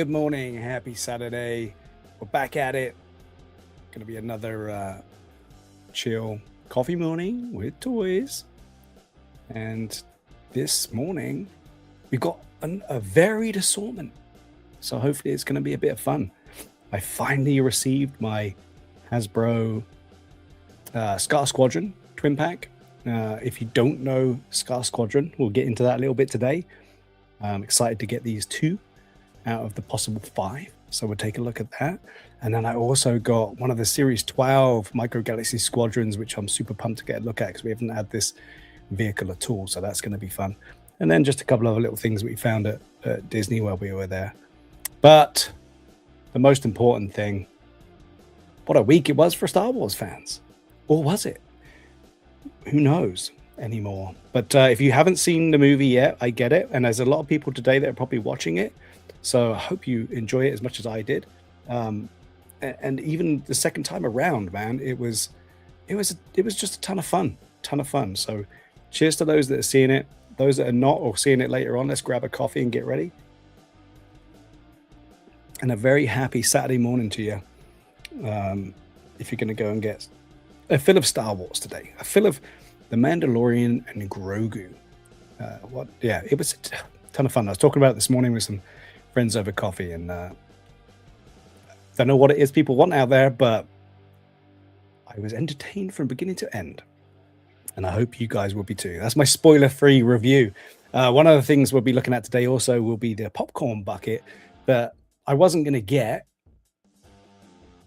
good morning. Happy Saturday. We're back at it. Gonna be another chill coffee morning with toys. And this morning, we've got a varied assortment. So hopefully it's gonna be a bit of fun. I finally received my Hasbro Scar Squadron twin pack. If you don't know Scar Squadron, we'll get into that a little bit today. I'm excited to get these 2 out of the possible 5. So we'll take a look at that. And then I also got one of the Series 12 Micro Galaxy Squadrons, which I'm super pumped to get a look at because we haven't had this vehicle at all. So that's going to be fun. And then just a couple of other little things we found at Disney while we were there. But the most important thing, what a week it was for Star Wars fans. Or was it? Who knows anymore? But if you haven't seen the movie yet, I get it. And there's a lot of people today that are probably watching it. So I hope you enjoy it as much as I did. And even the second time around, man, it was just a ton of fun. So cheers to those that are seeing it. Those that are not or seeing it later on, let's grab a coffee and get ready. And a very happy Saturday morning to you. If you're going to go and get a fill of Star Wars today, a fill of The Mandalorian and Grogu. It was a ton of fun. I was talking about it this morning with some friends over coffee, and don't know what it is people want out there, but I was entertained from beginning to end, and I hope you guys will be too. That's my spoiler-free review. One of the things we'll be looking at today also will be the popcorn bucket that I wasn't going to get,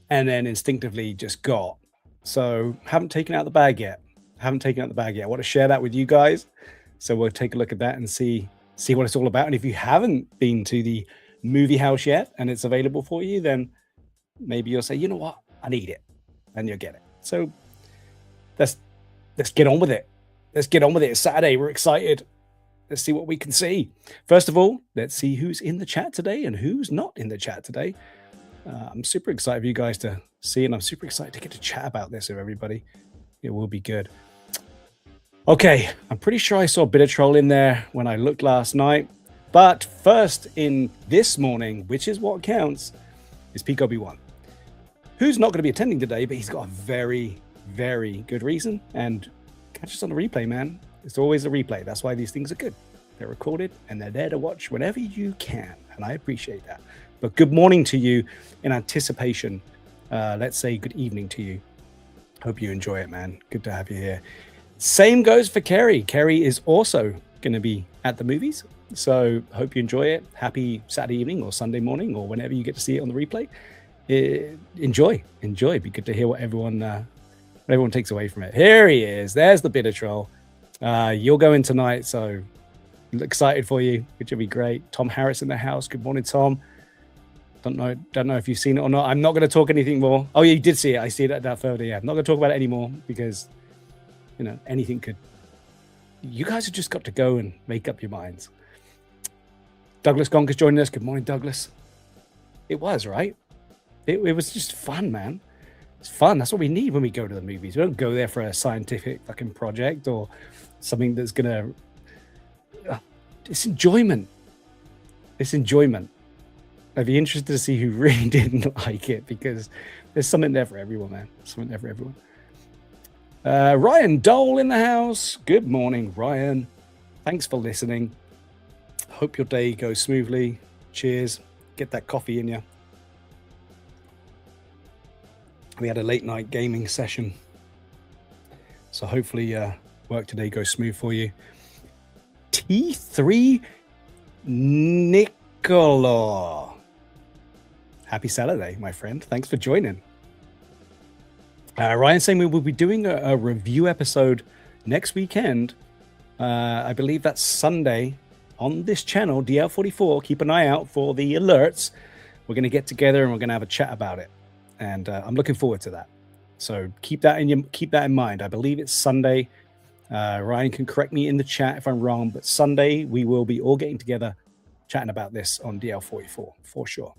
and then instinctively just got. So haven't taken out the bag yet. I want to share that with you guys. So we'll take a look at that and see what it's all about. And if you haven't been to the movie house yet and it's available for you, then maybe you'll say, you know what, I need it, and you'll get it. So let's get on with it. It's Saturday. We're excited. Let's see what we can see. First of all, let's see who's in the chat today and who's not in the chat today. I'm super excited for you guys to see, and I'm super excited to get to chat about this with everybody. It will be good. Okay, I'm pretty sure I saw a bit of troll in there when I looked last night. But first in this morning, which is what counts, is Peak Obi-Wan, who's not going to be attending today, but he's got a very, very good reason. And catch us on the replay, man. It's always a replay. That's why these things are good. They're recorded, and they're there to watch whenever you can. And I appreciate that. But good morning to you in anticipation. Let's say good evening to you. Hope you enjoy it, man. Good to have you here. Same goes for Kerry. Kerry is also going to be at the movies. So hope you enjoy it. Happy Saturday evening or Sunday morning or whenever you get to see it on the replay. Enjoy. It'd be good to hear what everyone takes away from it. Here he is. There's the bitter troll. You're going tonight, so excited for you, which will be great. Tom Harris in the house. Good morning, Tom. Don't know if you've seen it or not. I'm not going to talk anything more. Oh, yeah, you did see it. I see that further. Yeah, I'm not going to talk about it anymore because, anything could. You guys have just got to go and make up your minds. Douglas Gonk joining us. Good morning, Douglas. It was, right? It was just fun, man. It's fun. That's what we need when we go to the movies. We don't go there for a scientific fucking project or something that's going to... It's enjoyment. I'd be interested to see who really didn't like it because there's something there for everyone, man. Ryan Dole in the house. Good morning, Ryan. Thanks for listening. Hope your day goes smoothly. Cheers. Get that coffee in you. We had a late night gaming session. So hopefully work today goes smooth for you. T3 Nicola. Happy Saturday, my friend. Thanks for joining. Ryan saying we will be doing a review episode next weekend. I believe that's Sunday on this channel, DL44. Keep an eye out for the alerts. We're going to get together and we're going to have a chat about it. And I'm looking forward to that. So keep that in mind. I believe it's Sunday. Ryan can correct me in the chat if I'm wrong, but Sunday we will be all getting together chatting about this on DL44 for sure.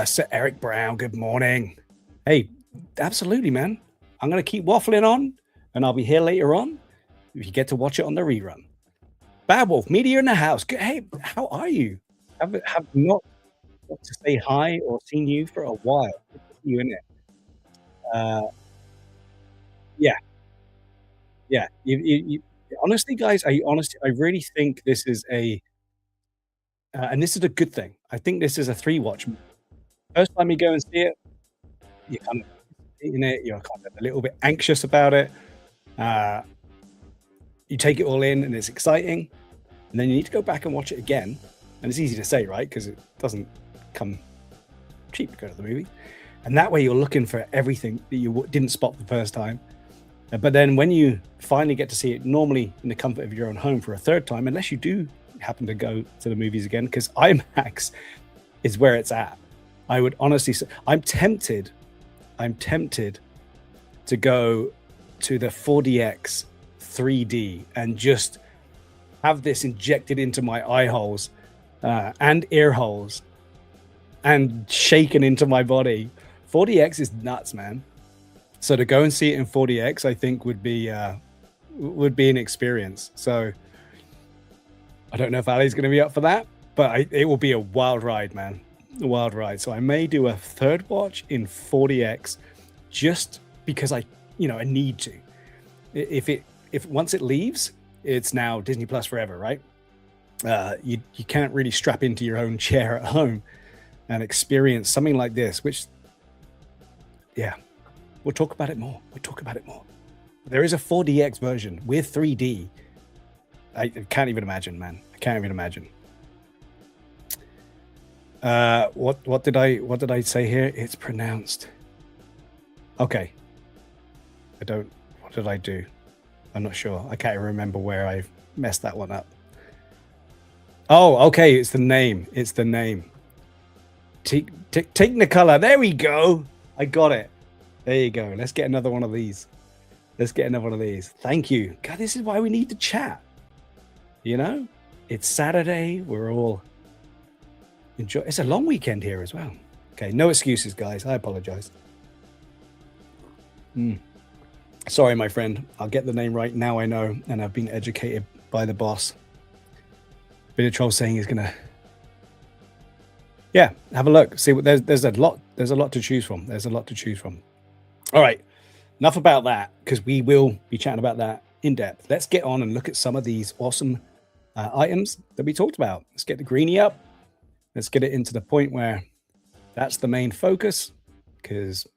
Sir Eric Brown, good morning. Hey, absolutely, man. I'm going to keep waffling on, and I'll be here later on if you get to watch it on the rerun. Bad Wolf, media in the house. Hey, how are you? Have not got to say hi or seen you for a while. Good to see you in it. Uh, yeah, yeah. You honestly, guys, I really think this is and this is a good thing. I think this is a 3 watch. First time you go and see it, you're kind of in it, you're kind of a little bit anxious about it. Uh, you take it all in and it's exciting, and then you need to go back and watch it again. And it's easy to say, right? Because it doesn't come cheap to go to the movie. And that way you're looking for everything that you didn't spot the first time. But then when you finally get to see it, normally in the comfort of your own home for a third time, unless you do happen to go to the movies again, because IMAX is where it's at. I would honestly say, I'm tempted to go to the 4DX 3D and just have this injected into my eye holes and ear holes and shaken into my body. 4DX is nuts, man. So to go and see it in 4DX, I think would be an experience. So I don't know if Ali's going to be up for that, but it will be a wild ride, man. A wild ride. So I may do a third watch in 4DX just because I need to. If once it leaves, it's now Disney Plus forever, right? You can't really strap into your own chair at home and experience something like this, which, yeah, we'll talk about it more. There is a 4DX version with 3D. I can't even imagine, man. I can't even imagine. What did I say here? It's pronounced. Okay. What did I do? I'm not sure. I can't even remember where I messed that one up. Oh, okay. It's the name. Technicolor. There we go. I got it. There you go. Let's get another one of these. Thank you. God, this is why we need to chat. It's Saturday. We're all enjoy. It's a long weekend here as well. Okay, no excuses, guys. I apologize. Sorry, my friend. I'll get the name right now. I know, and I've been educated by the boss. Bit of troll saying he's gonna. Yeah, have a look. See what there's a lot to choose from. All right, enough about that, because we will be chatting about that in depth. Let's get on and look at some of these awesome items that we talked about. Let's get the greenie up. Let's get it into the point where that's the main focus, because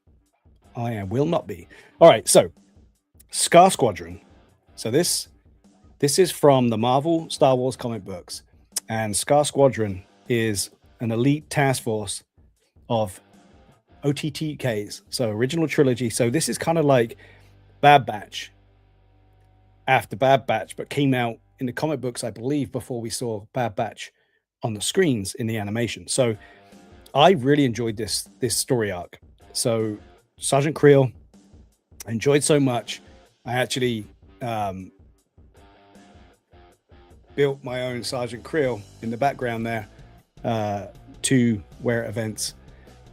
I will not be. All right, so Squadron. So this is from the Marvel Star Wars comic books, and Squadron is an elite task force of OTTKs, so original trilogy. So this is kind of like Bad Batch after Bad Batch, but came out in the comic books, I believe, before we saw Bad Batch on the screens in the animation. So I really enjoyed this story arc. So Sergeant Creel, I enjoyed so much. I actually built my own Sergeant Creel in the background there to wear events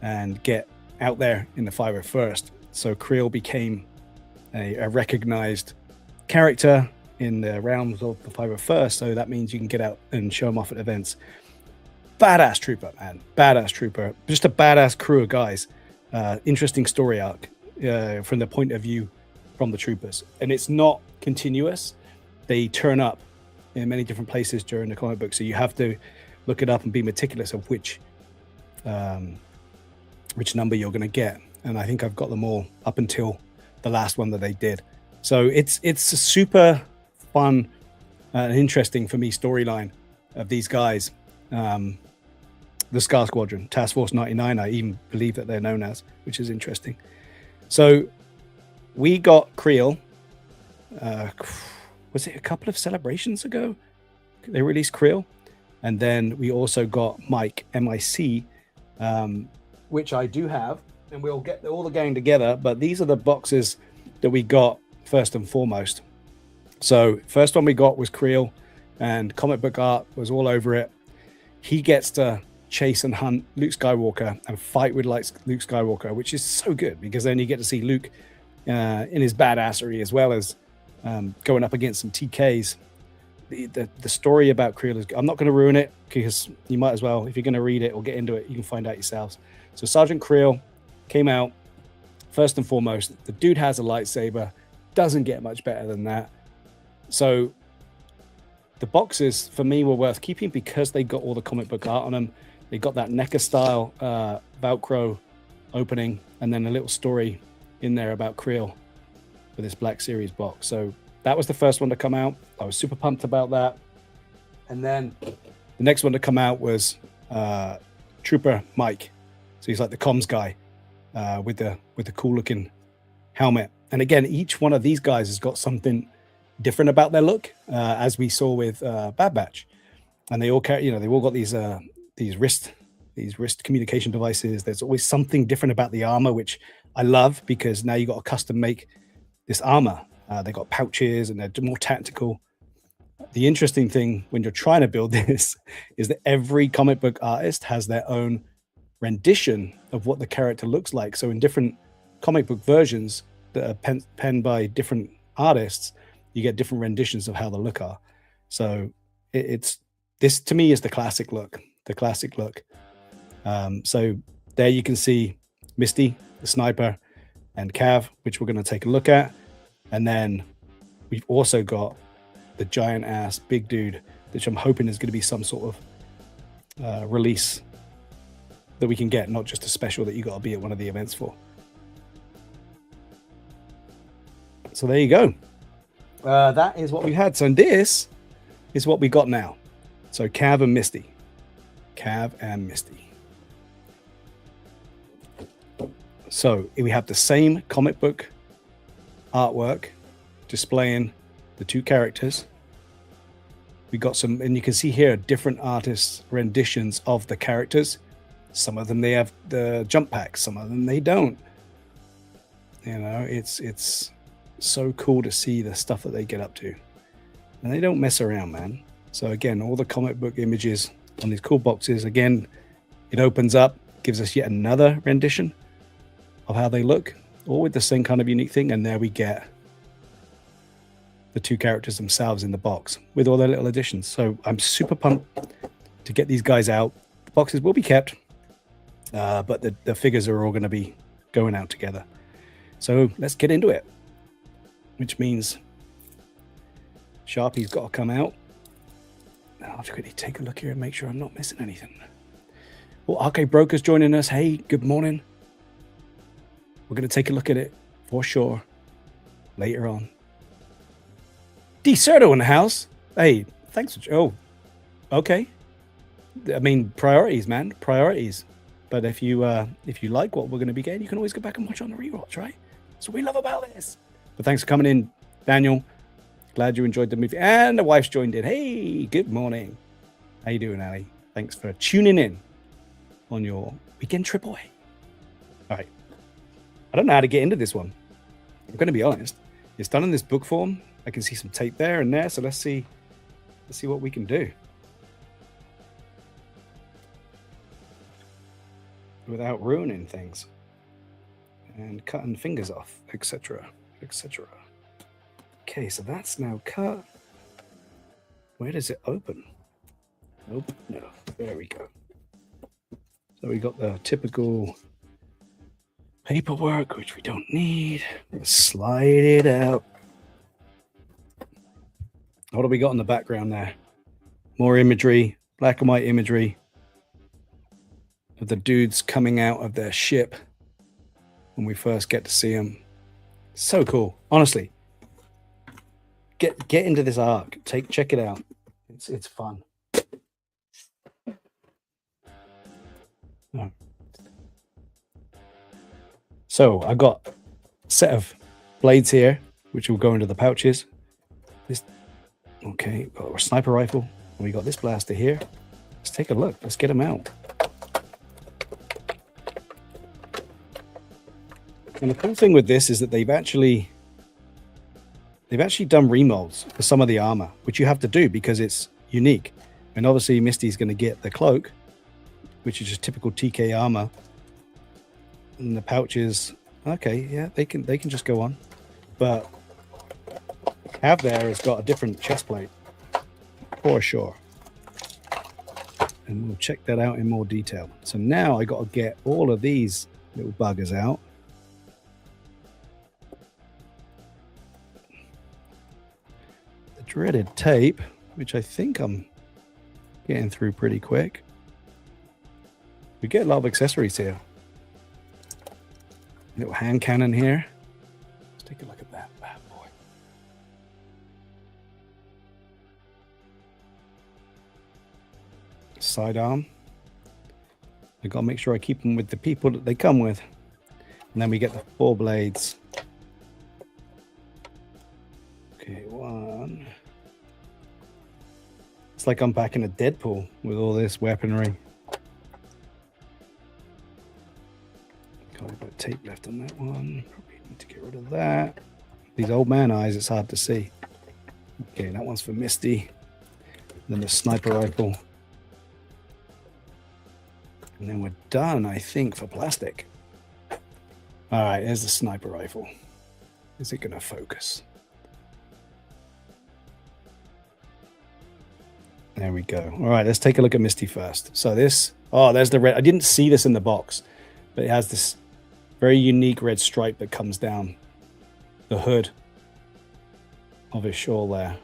and get out there in the 501st. So Creel became a recognized character in the realms of the 501st. So that means you can get out and show them off at events. Badass trooper, man. Badass trooper. Just a badass crew of guys. Interesting story arc from the point of view from the troopers. And it's not continuous. They turn up in many different places during the comic book. So you have to look it up and be meticulous of which number you're going to get. And I think I've got them all up until the last one that they did. So it's a super fun and interesting for me storyline of these guys. The Scar Squadron, Task Force 99, I even believe that they're known as, which is interesting. So we got Creel. Was it a couple of celebrations ago? They released Creel. And then we also got Mike, M-I-C, which I do have. And we'll get all the gang together. But these are the boxes that we got first and foremost. So first one we got was Creel, and comic book art was all over it. He gets to chase and hunt Luke Skywalker and fight with Luke Skywalker, which is so good, because then you get to see Luke in his badassery, as well as going up against some TKs the story about Creel is. I'm not going to ruin it because you might as well. If you're going to read it or get into it, you can find out yourselves. So Sergeant Creel came out. First and foremost, the dude has a lightsaber. Doesn't get much better than that. So the boxes for me were worth keeping because they got all the comic book art on them. They got that NECA style Velcro opening, and then a little story in there about Creel for this Black Series box. So that was the first one to come out. I was super pumped about that. And then the next one to come out was Trooper Mike. So he's like the comms guy with the cool looking helmet. And again, each one of these guys has got something different about their look, as we saw with Bad Batch. And they all carry, they've all got these wrist communication devices. There's always something different about the armor, which I love because now you got to custom make this armor. They got pouches and they're more tactical. The interesting thing when you're trying to build this is that every comic book artist has their own rendition of what the character looks like. So in different comic book versions that are penned by different artists, you get different renditions of how the look are. So it's this to me is the classic look. So there you can see Misty, the sniper, and Cav, which we're going to take a look at. And then we've also got the giant ass big dude, which I'm hoping is going to be some sort of release that we can get, not just a special that you got to be at one of the events for. So there you go. That is what we had. So this is what we got now. So Cav and Misty. So we have the same comic book artwork displaying the two characters. We got some, and you can see here different artists' renditions of the characters. Some of them they have the jump packs, some of them they don't. It's so cool to see the stuff that they get up to, and they don't mess around, man. So again, all the comic book images on these cool boxes. Again, it opens up, gives us yet another rendition of how they look, all with the same kind of unique thing. And there we get the two characters themselves in the box with all their little additions. So I'm super pumped to get these guys out. The boxes will be kept, but the figures are all going to be going out together. So let's get into it, which means Sharpie's got to come out. Now I'll quickly take a look here and make sure I'm not missing anything. Well, Arcade Broker's joining us. Hey, good morning. We're going to take a look at it for sure later on. D-Cerdo in the house. Hey, thanks. Oh, okay. I mean, priorities, man. Priorities. But if you like what we're going to be getting, you can always go back and watch on the rewatch, right? That's what we love about this. But thanks for coming in, Daniel. Glad you enjoyed the movie. And the wife's joined in. Hey, good morning. How you doing, Ali? Thanks for tuning in on your weekend trip away. All right. I don't know how to get into this one. I'm going to be honest. It's done in this book form. I can see some tape there and there. So let's see what we can do without ruining things and cutting fingers off, etc., etc. Okay, so that's now cut. Where does it open? Nope, no. There we go. So we got the typical paperwork, which we don't need. Let's slide it out. What do we got in the background there? More imagery, black and white imagery of the dudes coming out of their ship when we first get to see them. So cool. Honestly, get into this arc. Check it out. It's fun. Oh. So I got a set of blades here, which will go into the pouches. Okay, got our sniper rifle. And we got this blaster here. Let's take a look. Let's get them out. And the cool thing with this is that they've actually done remolds for some of the armor, which you have to do because it's unique. And obviously Misty's going to get the cloak, which is just typical TK armor. And the pouches, okay, yeah, they can just go on. But Cav there has got a different chest plate. for sure. And we'll check that out in more detail. So now I got to get all of these little buggers out. The dreaded tape, which I think I'm getting through pretty quick. We get a lot of accessories here. Little hand cannon here. Let's take a look at that bad boy. Sidearm. I gotta make sure I keep them with the people that they come with. And then we get the 4 blades. Okay, 1. It's like I'm back in a Deadpool with all this weaponry. Got a bit of tape left on that one. Probably need to get rid of that. These old man eyes, it's hard to see. Okay, that one's for Misty. Then the sniper rifle. And then we're done, I think, for plastic. All right, there's the sniper rifle. Is it going to focus? There we go. All right, let's take a look at Misty first. So this, oh, there's the red. I didn't see this in the box, but it has this very unique red stripe that comes down the hood of his shawl there.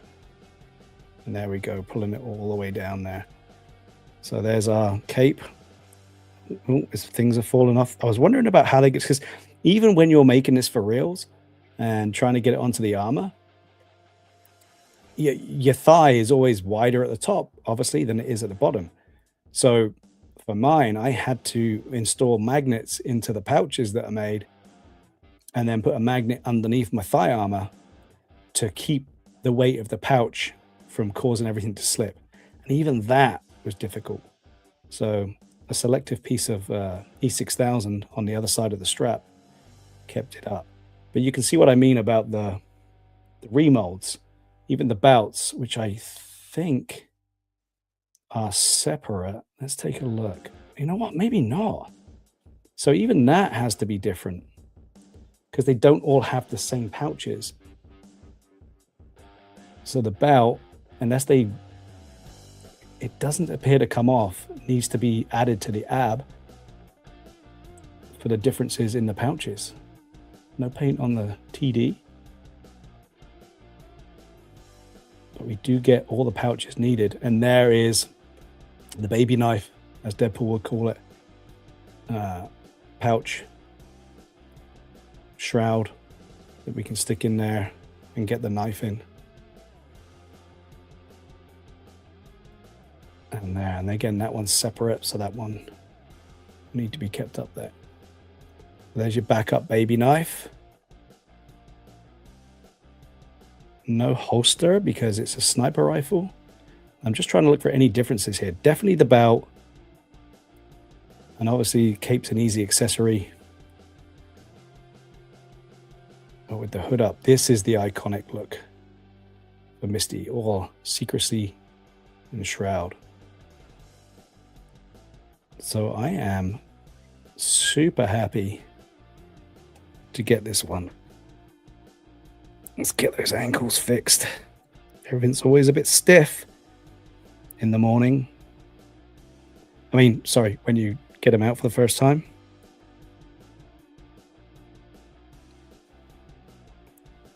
And there we go, pulling it all the way down there. So there's our cape. Oh, things are falling off. I was wondering about how they get, because even when you're making this for reals and trying to get it onto the armor, your thigh is always wider at the top, obviously, than it is at the bottom. So for mine, I had to install magnets into the pouches that are made and then put a magnet underneath my thigh armor to keep the weight of the pouch from causing everything to slip. And even that was difficult. So a selective piece of E6000 on the other side of the strap kept it up. But you can see what I mean about the remolds. Even the belts, which I think are separate. Let's take a look. You know what? Maybe not. So even that has to be different because they don't all have the same pouches. So the belt, unless it doesn't appear to come off, needs to be added to the ab for the differences in the pouches. No paint on the TD. But we do get all the pouches needed. And there is the baby knife, as Deadpool would call it. Pouch. Shroud that we can stick in there and get the knife in. And there. And again, that one's separate, so that one need to be kept up there. There's your backup baby knife. No holster because it's a sniper rifle. I'm just trying to look for any differences here. Definitely the belt. And obviously cape's an easy accessory. But with the hood up, this is the iconic look for Misty, or secrecy and shroud. So I am super happy to get this one. Let's get those ankles fixed. Everything's always a bit stiff in the morning. I mean, sorry, when you get them out for the first time.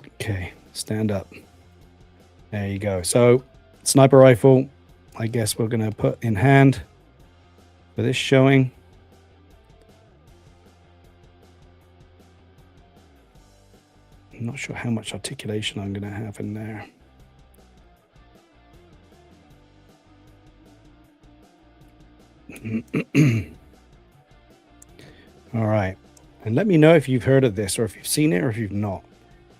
Okay, stand up. There you go. So, sniper rifle, I guess we're going to put in hand for this showing. I'm not sure how much articulation I'm going to have in there. All right. And let me know if you've heard of this or if you've seen it or if you've not.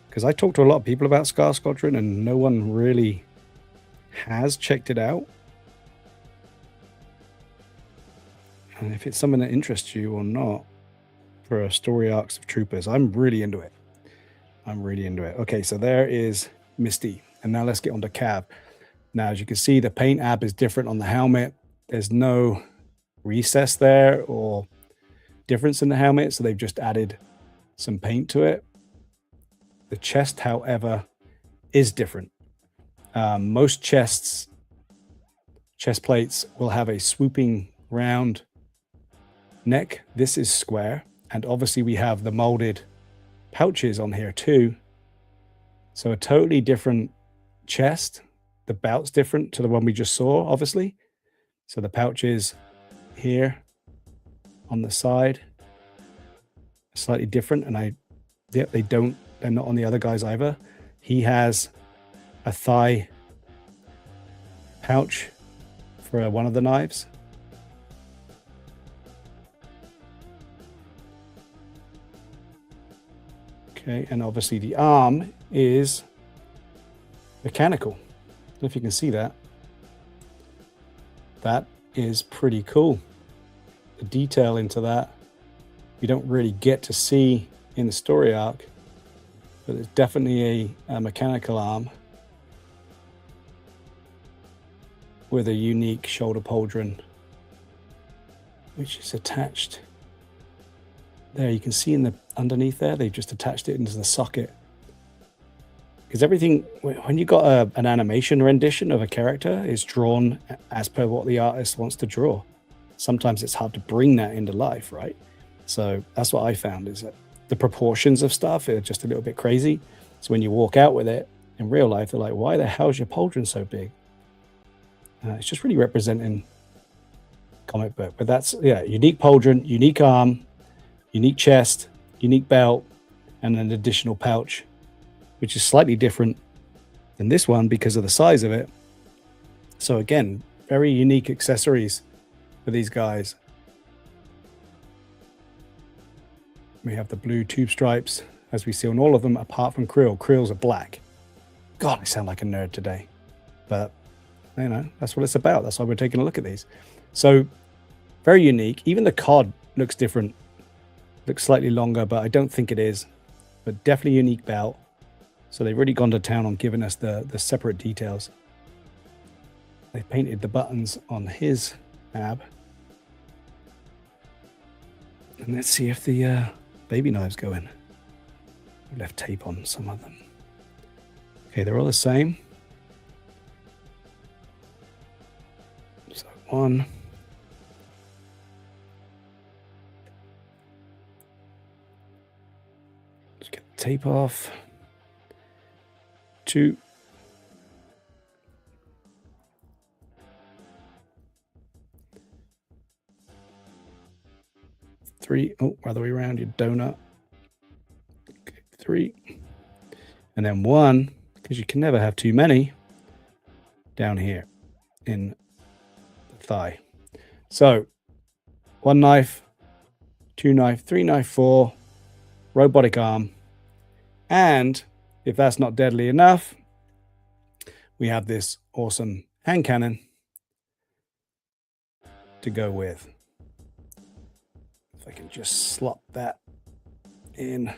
Because I talked to a lot of people about Squadron and no one really has checked it out. And if it's something that interests you or not for story arcs of troopers, I'm really into it. I'm really into it. Okay, so there is Misty. And now let's get on to Cav. Now, as you can see, the paint app is different on the helmet. There's no recess there or difference in the helmet, so they've just added some paint to it. The chest, however, is different. Most chests chest plates will have a swooping round neck. This is square, and obviously we have the molded pouches on here too. So a totally different chest. The belt's different to the one we just saw, obviously. So the pouches here on the side, slightly different, and they're not on the other guys either. He has a thigh pouch for one of the knives. Okay, and obviously the arm is mechanical. I don't know if you can see that. That is pretty cool. The detail into that, you don't really get to see in the story arc, but it's definitely a mechanical arm with a unique shoulder pauldron, which is attached. There, you can see in the underneath there, they've just attached it into the socket. Because everything, when you got an animation rendition of a character, is drawn as per what the artist wants to draw. Sometimes it's hard to bring that into life, right? So that's what I found, is that the proportions of stuff are just a little bit crazy. So when you walk out with it in real life, they're like, why the hell is your pauldron so big? It's just really representing comic book. But that's, yeah, unique pauldron, unique arm, unique chest, unique belt, and an additional pouch, which is slightly different than this one because of the size of it. So again, very unique accessories for these guys. We have the blue tube stripes, as we see on all of them, apart from Krill. Krill's are black. God, I sound like a nerd today. But, you know, that's what it's about. That's why we're taking a look at these. So, very unique. Even the cod looks different. Looks slightly longer, but I don't think it is. But definitely unique belt. So they've really gone to town on giving us the separate details. They painted the buttons on his ab. And let's see if the baby knives go in. I've left tape on some of them. Okay, they're all the same. So one. Let's get the tape off. 2. 3. Oh, other way around, your donut. Okay, 3. And then 1, because you can never have too many, down here in the thigh. So 1 knife, 2 knife, 3 knife, 4, robotic arm, and if that's not deadly enough, we have this awesome hand cannon to go with. If I can just slot that in.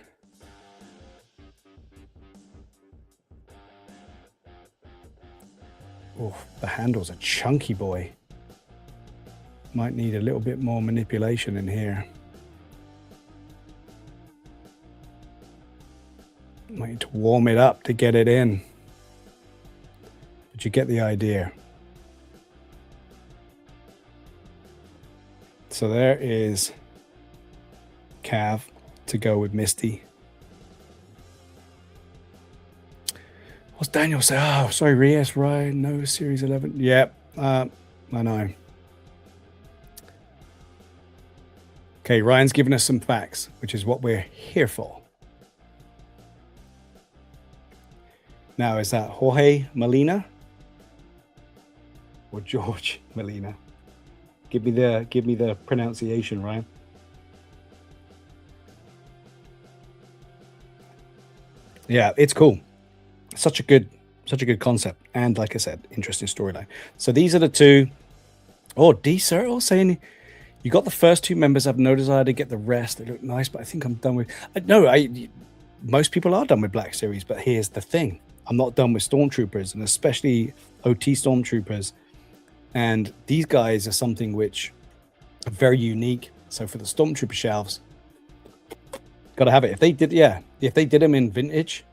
Oh, the handle's a chunky boy. Might need a little bit more manipulation in here. Might need to warm it up to get it in. But you get the idea. So there is Cav to go with Misty. What's Daniel say? Oh, sorry, Reyes, right? No, Series 11. Yep, I know. Okay, Ryan's giving us some facts, which is what we're here for. Now, is that Jorge Molina or George Molina? Give me the pronunciation, Ryan. Yeah, it's cool. Such a good concept, and like I said, interesting storyline. So these are the two. Oh, D Circle saying you got the first 2 members. I've no desire to get the rest. They look nice, but I think I'm done with. Most people are done with Black Series, but here's the thing: I'm not done with Stormtroopers, and especially OT Stormtroopers. And these guys are something which are very unique. So for the Stormtrooper shelves, gotta have it. If they did them in vintage,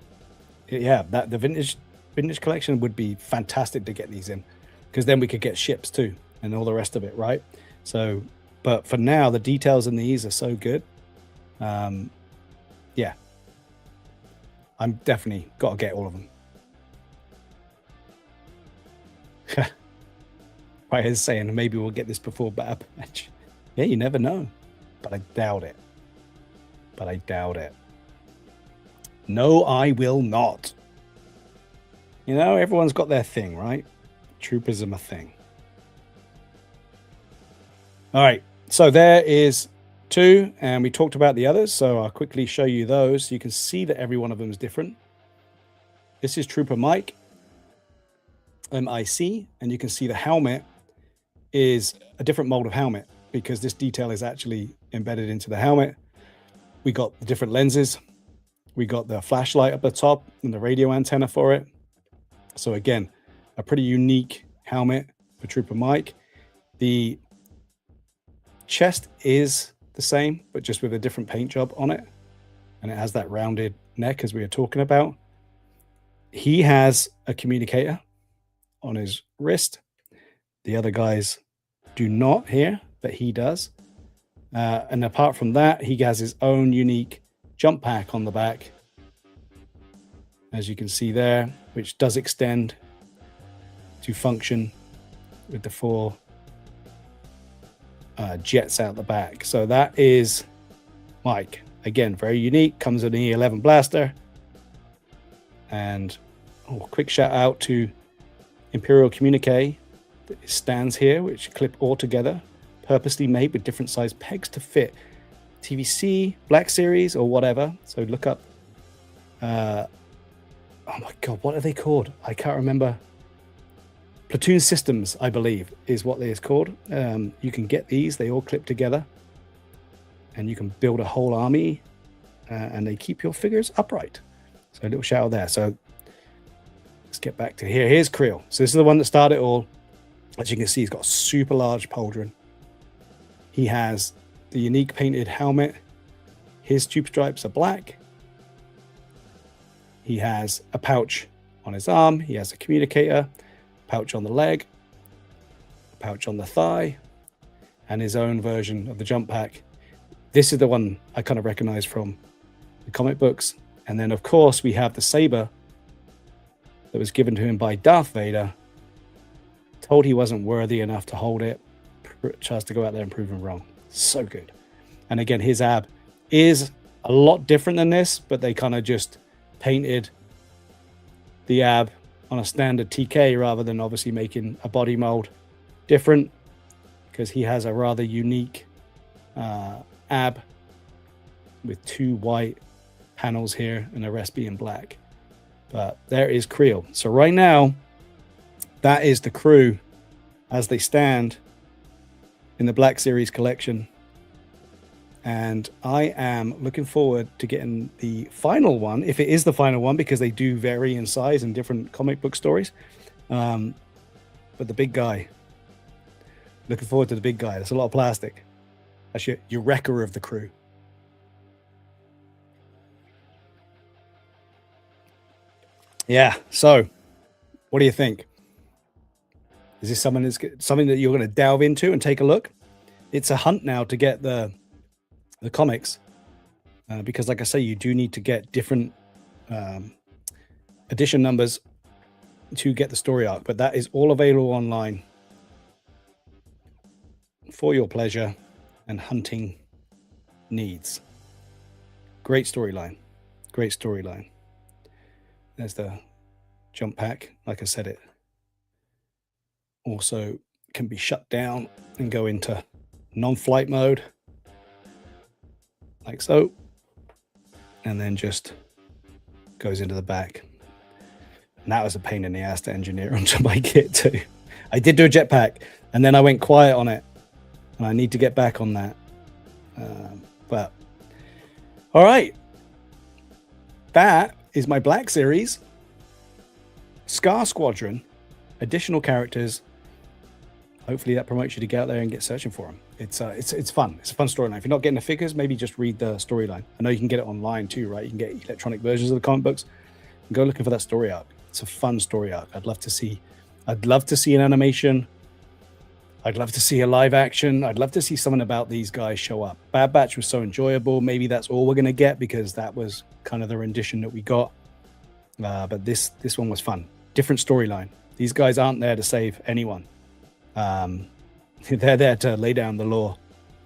the vintage collection would be fantastic to get these in. because then we could get ships too and all the rest of it, right? So, but for now, the details in these are so good. Yeah, I'm definitely got to get all of them. Right, is saying maybe we'll get this before Bad Batch. Yeah, you never know, but I doubt it. No, I will not. You know, everyone's got their thing, right? Trooperism a thing. All right, so there is 2, and we talked about the others, so I'll quickly show you those. You can see that every one of them is different. This is Trooper Mike, MIC, and you can see the helmet is a different mold of helmet because this detail is actually embedded into the helmet. We got the different lenses. We got the flashlight up the top and the radio antenna for it. So again, a pretty unique helmet for Trooper Mike. The chest is the same, but just with a different paint job on it. And it has that rounded neck as we were talking about. He has a communicator on his wrist. The other guys do not here, but he does. And apart from that, he has his own unique jump pack on the back, as you can see there, which does extend to function with the 4 jets out the back. So that is Mike. Again, very unique. Comes with an E11 blaster. And quick shout out to Imperial communique that stands here, which clip all together, purposely made with different size pegs to fit TVC, Black Series, or whatever. So look up. Oh my God, what are they called? I can't remember. Platoon Systems, I believe, is what they is called. You can get these. They all clip together, and you can build a whole army, and they keep your figures upright. So a little shout out there. So let's get back to here. Here's Creel. So this is the one that started it all. As you can see, he's got a super large pauldron. He has the unique painted helmet. His tube stripes are black. He has a pouch on his arm. He has a communicator, pouch on the leg, a pouch on the thigh, and his own version of the jump pack. This is the one I kind of recognize from the comic books. And then, of course, we have the saber that was given to him by Darth Vader. Told he wasn't worthy enough to hold it. Tries to go out there and prove him wrong. So good. And again, his ab is a lot different than this, but they kind of just painted the ab on a standard TK rather than obviously making a body mold different, because he has a rather unique ab with 2 white panels here and the rest being black. But there is Creel. So right now, that is the crew as they stand in the Black Series collection. And I am looking forward to getting the final one, if it is the final one, because they do vary in size in different comic book stories. But the big guy, looking forward to the big guy. That's a lot of plastic. That's your wrecker of the crew. Yeah, so what do you think? Is this something that you're going to delve into and take a look? It's a hunt now to get the comics, because like I say, you do need to get different edition numbers to get the story arc, but that is all available online for your pleasure and hunting needs. Great storyline. There's the jump pack. Like I said, it also can be shut down and go into non-flight mode, like so, and then just goes into the back. And that was a pain in the ass to engineer onto my kit too. I did do a jetpack, and then I went quiet on it, and I need to get back on that. But all right, that is my Black Series Scar Squadron, additional characters. Hopefully that promotes you to get out there and get searching for them. It's fun. It's a fun storyline. If you're not getting the figures, maybe just read the storyline. I know you can get it online too, right? You can get electronic versions of the comic books and go looking for that story arc. It's a fun story arc. I'd love to see I'd love to see an animation. I'd love to see a live action. I'd love to see something about these guys show up. Bad Batch was so enjoyable. Maybe that's all we're going to get because that was kind of the rendition that we got. But this one was fun. Different storyline. These guys aren't there to save anyone. They're there to lay down the law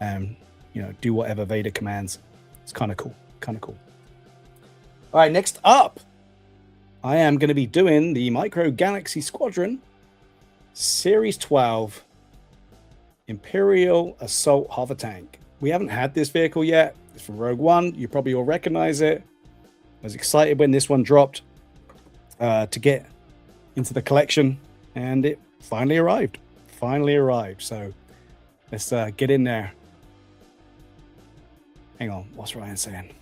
and, you know, do whatever Vader commands. It's kind of cool. Kind of cool. All right, next up, I am going to be doing the Micro Galaxy Squadron Series 12 Imperial Assault Hovertank. We haven't had this vehicle yet. It's from Rogue One. You probably all recognize it. I was excited when this one dropped to get into the collection, and it finally arrived. So let's get in there. Hang on, what's Ryan saying?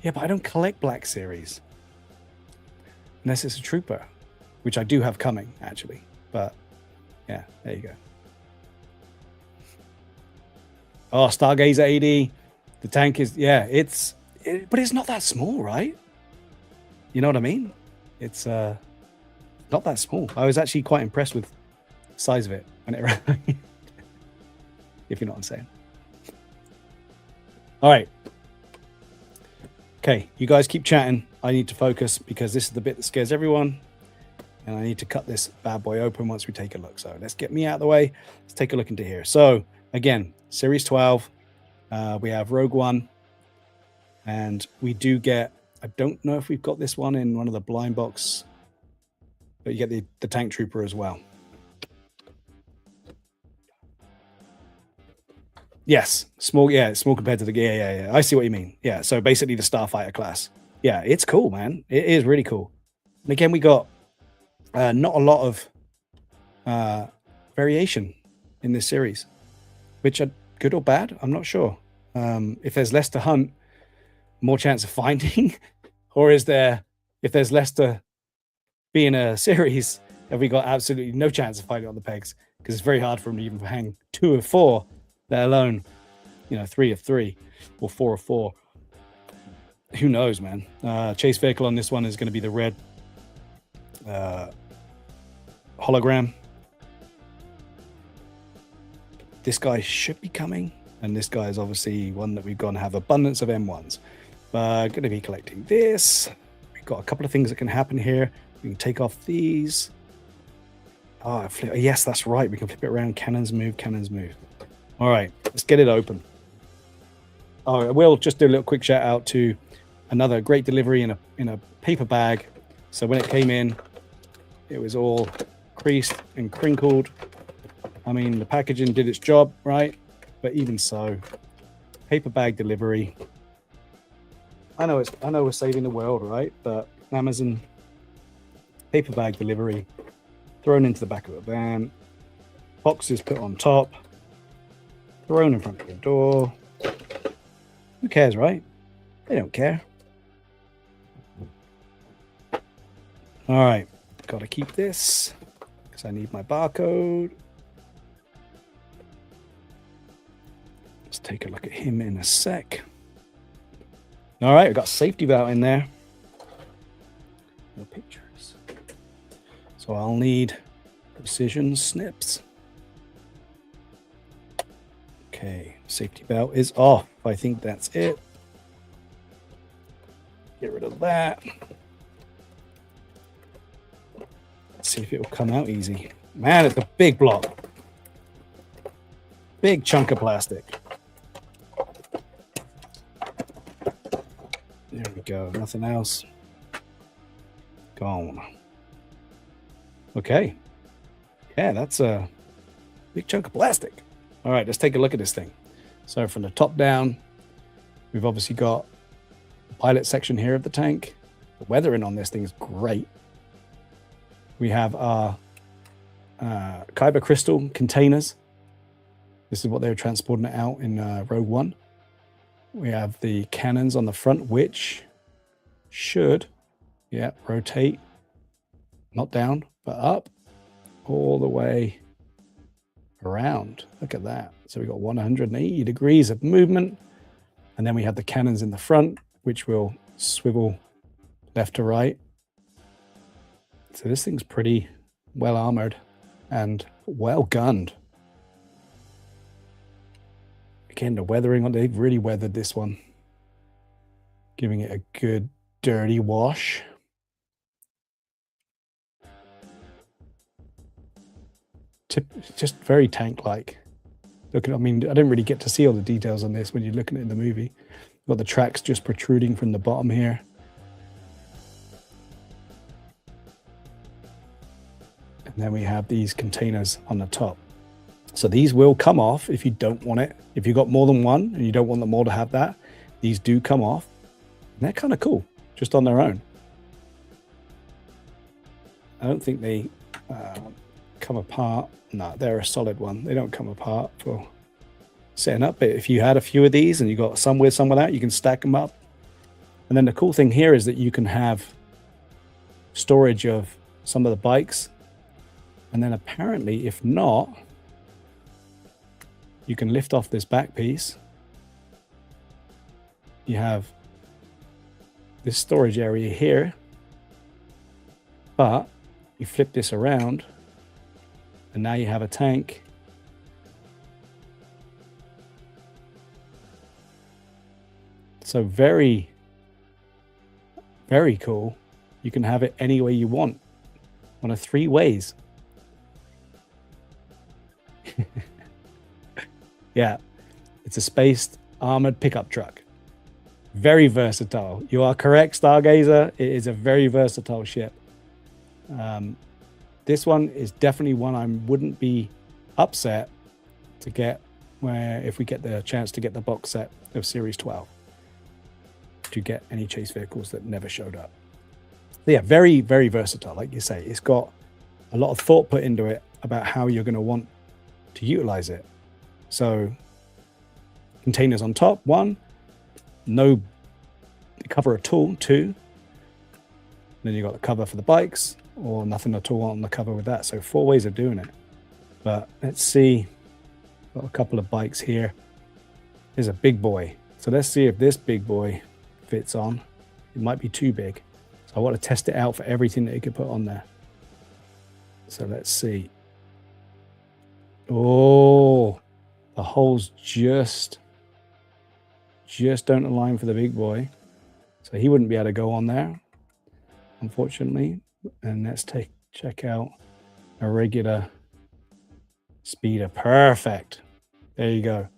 Yeah, but I don't collect Black Series unless it's a trooper, which I do have coming actually. But yeah, there you go. Oh, Stargazer 80. The tank is, yeah, but it's not that small, right? You know what I mean? It's not that small. I was actually quite impressed with the size of it when it arrived. If you know what I'm saying. All right. Okay, you guys keep chatting. I need to focus because this is the bit that scares everyone. And I need to cut this bad boy open once we take a look. So let's get me out of the way. Let's take a look into here. So again, Series 12. We have Rogue One. And we do get, I don't know if we've got this one in one of the blind box, but you get the tank trooper as well. Yes, small. Yeah, small compared to the yeah. I see what you mean. Yeah, so basically the starfighter class. Yeah, it's cool, man. It is really cool. And again, we got not a lot of variation in this series, which are good or bad. I'm not sure. If there's less to hunt, more chance of finding, or is there? If there's less to be in a series, have we got absolutely no chance of finding on the pegs? Because it's very hard for them to even hang 2 of 4. Let alone, 3 of 3 or 4 of 4. Who knows, man? Chase vehicle on this one is going to be the red hologram. This guy should be coming, and this guy is obviously one that we've got to have abundance of M1s. But going to be collecting this. We've got a couple of things that can happen here. We can take off these. Oh, yes, that's right. We can flip it around. Cannons move. All right, let's get it open. Oh, I will just do a little quick shout out to another great delivery in a paper bag. So when it came in, it was all creased and crinkled. I mean, the packaging did its job, right? But even so, paper bag delivery. I know we're saving the world, right? But Amazon paper bag delivery thrown into the back of a van, boxes put on top, thrown in front of your door. Who cares, right? They don't care. All right, gotta keep this because I need my barcode. Let's take a look at him in a sec. All right, we've got safety valve in there. No pictures. So I'll need precision snips. Okay, safety belt is off. I think that's it. Get rid of that. Let's see if it will come out easy. Man, it's a big block. Big chunk of plastic. There we go. Nothing else. Gone. Okay. Yeah, that's a big chunk of plastic. All right, let's take a look at this thing. So from the top down, we've obviously got the pilot section here of the tank. The weathering on this thing is great. We have our Kyber crystal containers. This is what they were transporting it out in Rogue One. We have the cannons on the front, which should, rotate, not down, but up, all the way around. Look at that. So we've got 180 degrees of movement. And then we have the cannons in the front, which will swivel left to right So this thing's pretty well armored and well gunned. Again, the weathering on, they've really weathered this one, giving it a good dirty wash. Just very tank-like. Look at, I mean, I didn't really get to see all the details on this when you're looking at it in the movie. Got the tracks just protruding from the bottom here. And then we have these containers on the top. So these will come off if you don't want it. If you've got more than one and you don't want them all to have that, these do come off. And they're kind of cool, just on their own. I don't think they come apart. No, they're a solid one. They don't come apart for setting up. But if you had a few of these and you got some with, some without, you can stack them up. And then the cool thing here is that you can have storage of some of the bikes. And then apparently, if not, you can lift off this back piece. You have this storage area here, but you flip this around and now you have a tank. So very, very cool. You can have it any way you want, one of 3 ways. Yeah, it's a spaced armored pickup truck. Very versatile. You are correct, Stargazer. It is a very versatile ship. This one is definitely one I wouldn't be upset to get if we get the chance to get the box set of Series 12 to get any chase vehicles that never showed up. So yeah, very, very versatile. Like you say, it's got a lot of thought put into it about how you're going to want to utilize it. So containers on top, 1, no cover at all, 2. Then you got the cover for the bikes, or nothing at all on the cover with that. So 4 ways of doing it. But let's see, got a couple of bikes here. Here's a big boy. So let's see if this big boy fits on. It might be too big. So I want to test it out for everything that you could put on there. So let's see. Oh, the holes just don't align for the big boy. So he wouldn't be able to go on there, unfortunately. And let's check out a regular speeder. Perfect. There you go.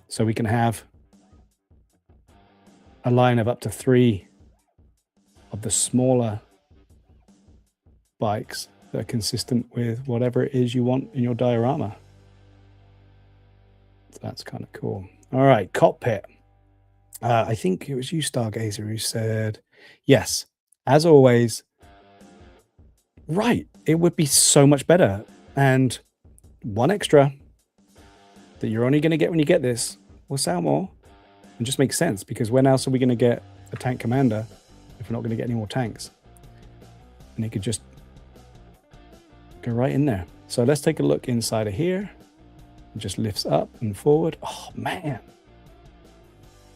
So we can have a line of up to 3 of the smaller bikes that are consistent with whatever it is you want in your diorama. So that's kind of cool. All right, cockpit. I think it was you, Stargazer, who said, yes, as always, right, it would be so much better. And one extra that you're only going to get when you get this will sell more and just makes sense, because when else are we going to get a tank commander if we're not going to get any more tanks? And it could just go right in there. So let's take a look inside of here. It just lifts up and forward. Oh, man.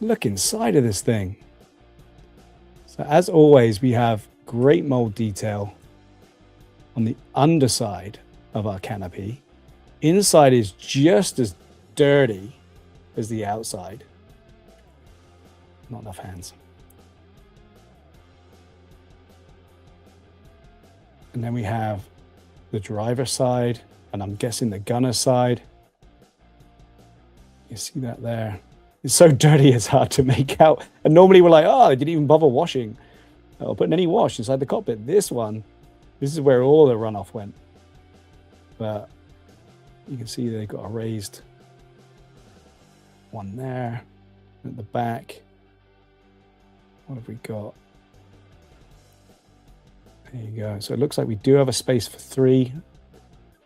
Look inside of this thing. So as always, we have great mold detail on the underside of our canopy. Inside is just as dirty as the outside. Not enough hands. And then we have the driver side, and I'm guessing the gunner side. You see that there? It's so dirty it's hard to make out. And normally we're like, oh, they didn't even bother washing or putting any wash inside the cockpit. This is where all the runoff went. But you can see they've got a raised one there at the back. What have we got? There you go. So it looks like we do have a space for 3.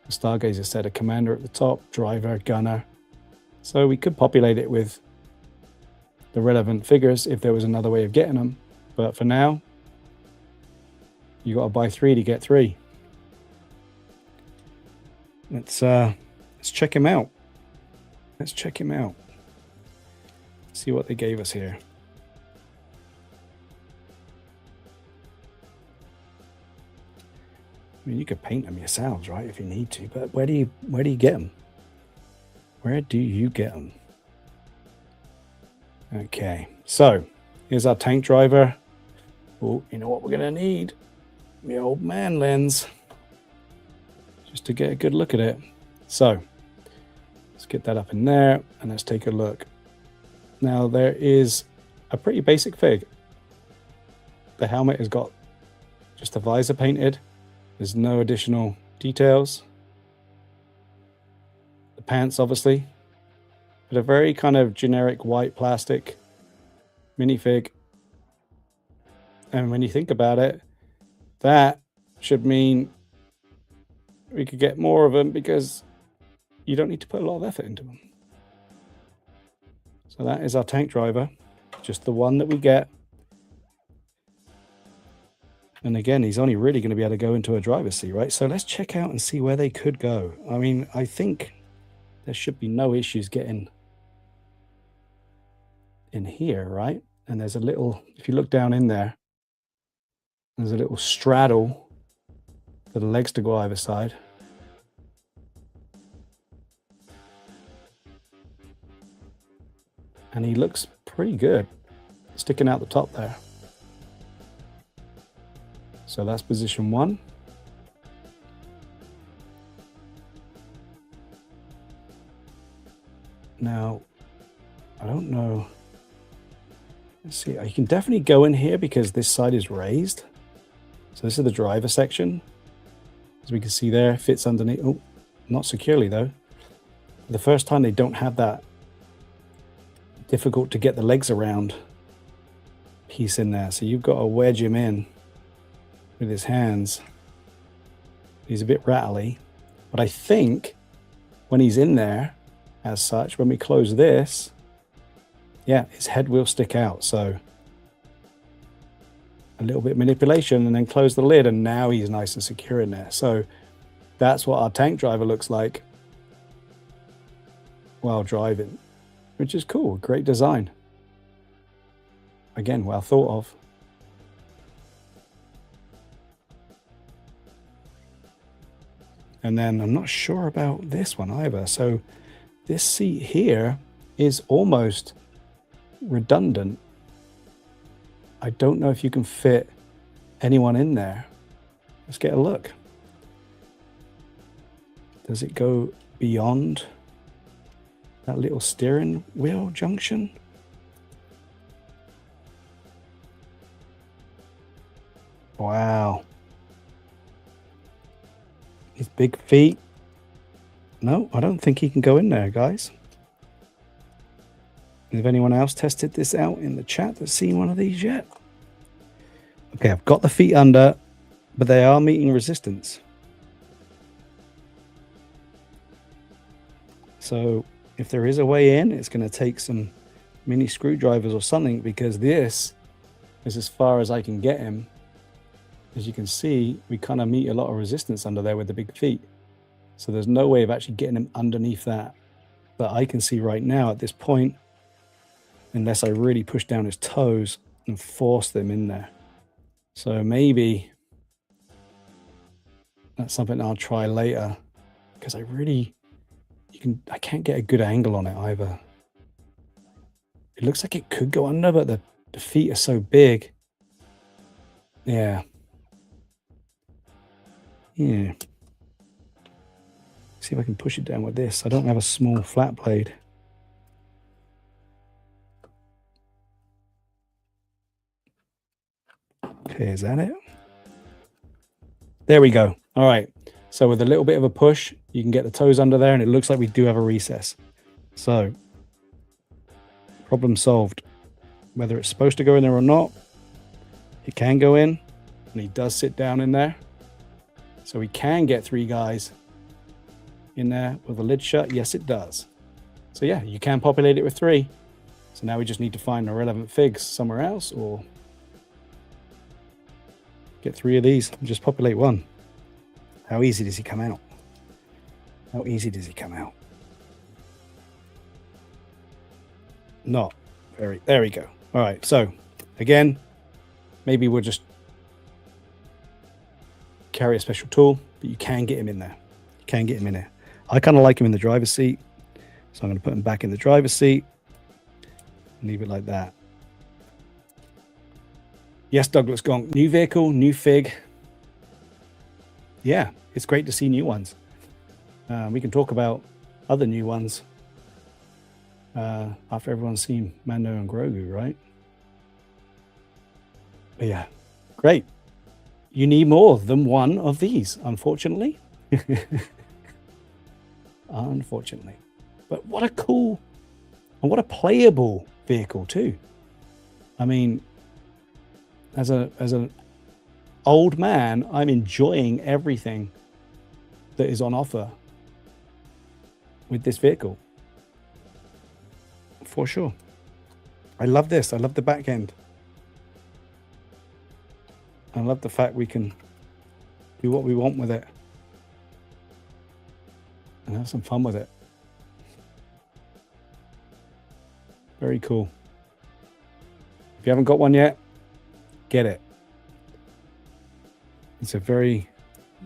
The Stargazer said a commander at the top, driver, gunner. So we could populate it with the relevant figures if there was another way of getting them. But for now, you got to buy 3 to get 3. Let's check him out. Let's check him out. See what they gave us here. I mean, you could paint them yourselves, right, if you need to, but where do you get them? Where do you get them? Okay, so here's our tank driver. Oh, you know what we're gonna need? The old man lens, just to get a good look at it. So let's get that up in there and let's take a look. Now there is a pretty basic fig. The helmet has got just a visor painted. There's no additional details. The pants, obviously, but a very kind of generic white plastic minifig. And when you think about it, that should mean we could get more of them because you don't need to put a lot of effort into them. So that is our tank driver, just the one that we get. And again, he's only really going to be able to go into a driver's seat, right? So let's check out and see where they could go. I mean, I think there should be no issues getting in here, right? And there's a little, if you look down in there, there's a little straddle for the legs to go either side. And he looks pretty good, sticking out the top there. So that's position one. Now, I don't know. Let's see, you can definitely go in here because this side is raised. So this is the driver section. As we can see there, fits underneath. Oh, not securely though. The first time they don't have that difficult to get the legs around piece in there. So you've got to wedge him in with his hands. He's a bit rattly, but I think when he's in there as such, when we close this, yeah, his head will stick out. So a little bit of manipulation and then close the lid, and now he's nice and secure in there. So that's what our tank driver looks like while driving, which is cool. Great design. Again, well thought of. And then I'm not sure about this one either. So this seat here is almost redundant. I don't know if you can fit anyone in there. Let's get a look. Does it go beyond that little steering wheel junction? Wow. His big feet. No, I don't think he can go in there, guys. Have anyone else tested this out in the chat that's seen one of these yet? Okay, I've got the feet under, but they are meeting resistance. So if there is a way in, it's going to take some mini screwdrivers or something, because this is as far as I can get him. As you can see, we kind of meet a lot of resistance under there with the big feet. So there's no way of actually getting him underneath that I can see right now at this point, unless I really push down his toes and force them in there. So maybe that's something I'll try later, because I can't get a good angle on it either. It looks like it could go under, but the feet are so big. Yeah. Yeah. See if I can push it down with this. I don't have a small flat blade. Okay, is that it? There we go. All right. So with a little bit of a push, you can get the toes under there, and it looks like we do have a recess. So, problem solved. Whether it's supposed to go in there or not, it can go in, and he does sit down in there. So we can get 3 guys in there with the lid shut. Yes, it does. So yeah, you can populate it with 3. So now we just need to find the relevant figs somewhere else, or get 3 of these and just populate 1. How easy does he come out? How easy does he come out? Not very. There we go. All right. So again, maybe we'll just carry a special tool, but you can get him in there. You can get him in there. I kind of like him in the driver's seat, so I'm going to put him back in the driver's seat and leave it like that. Yes, Douglas Gong. New vehicle, new fig. Yeah, it's great to see new ones. We can talk about other new ones after everyone's seen Mando and Grogu, right? But yeah, great. You need more than one of these, unfortunately. Unfortunately. But what a cool and what a playable vehicle too. I mean, as an old man, I'm enjoying everything that is on offer with this vehicle. For sure. I love this. I love the back end. I love the fact we can do what we want with it and have some fun with it. Very cool. If you haven't got one yet, get it. It's a very,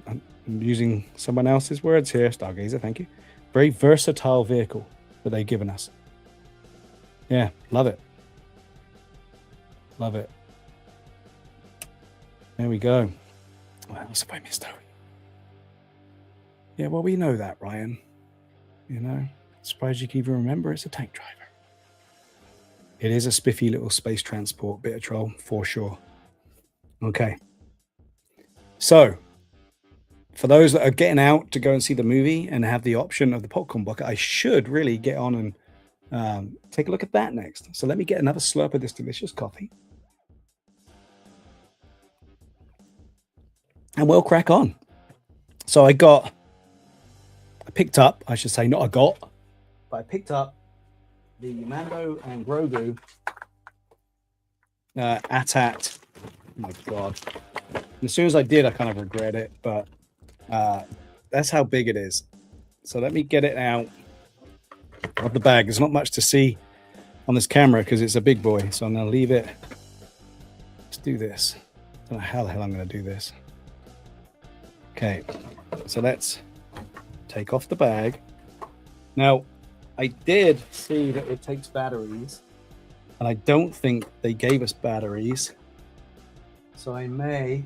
I'm using someone else's words here, Stargazer, thank you. Very versatile vehicle that they've given us. Yeah, love it. Love it. There we go. What else have I missed out? Yeah, well, we know that, Ryan. You know, surprised you can even remember it's a tank driver. It is a spiffy little space transport bit of troll, for sure. Okay. So, for those that are getting out to go and see the movie and have the option of the popcorn bucket, I should really get on and take a look at that next. So let me get another slurp of this delicious coffee. And we'll crack on. So I picked up, I should say, not I got, but I picked up the Mando and Grogu AT-AT. Oh my God. And as soon as I did, I kind of regret it, but that's how big it is. So let me get it out of the bag. There's not much to see on this camera because it's a big boy. So I'm going to leave it. Let's do this. I don't know how the hell I'm going to do this. Okay, so let's take off the bag. Now, I did see that it takes batteries, and I don't think they gave us batteries. So I may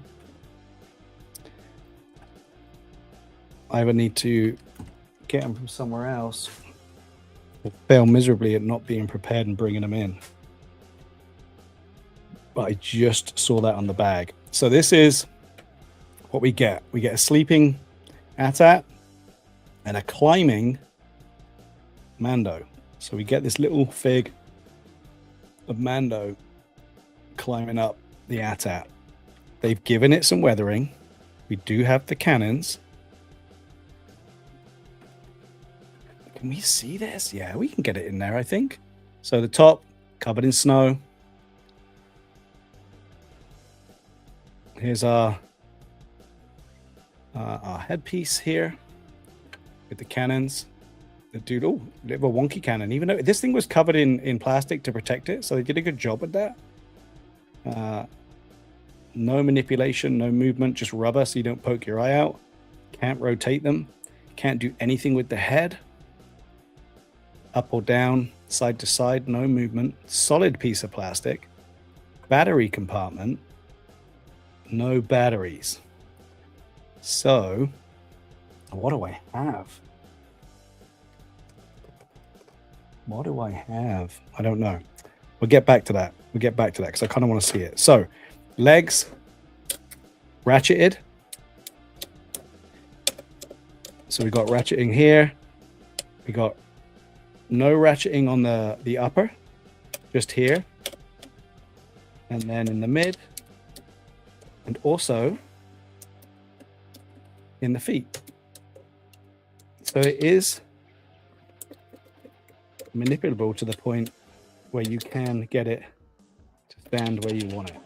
either need to get them from somewhere else or fail miserably at not being prepared and bringing them in. But I just saw that on the bag. So this is what we get. We get a sleeping AT-AT and a climbing Mando. So we get this little fig of Mando climbing up the AT-AT. They've given it some weathering. We do have the cannons. Can we see this? Yeah, we can get it in there, I think. So the top covered in snow. Here's our headpiece here with the cannons. The dude, oh, a bit of a wonky cannon. Even though this thing was covered in plastic to protect it, so they did a good job with that. No manipulation, no movement, just rubber so you don't poke your eye out. Can't rotate them. Can't do anything with the head. Up or down, side to side, no movement. Solid piece of plastic. Battery compartment. No batteries. So, what do I have? What do I have? I don't know. We'll get back to that. We'll get back to that because I kind of want to see it. So, legs ratcheted. So we got ratcheting here. We got no ratcheting on the upper, just here. And then in the mid. And also in the feet. So it is manipulable to the point where you can get it to stand where you want it.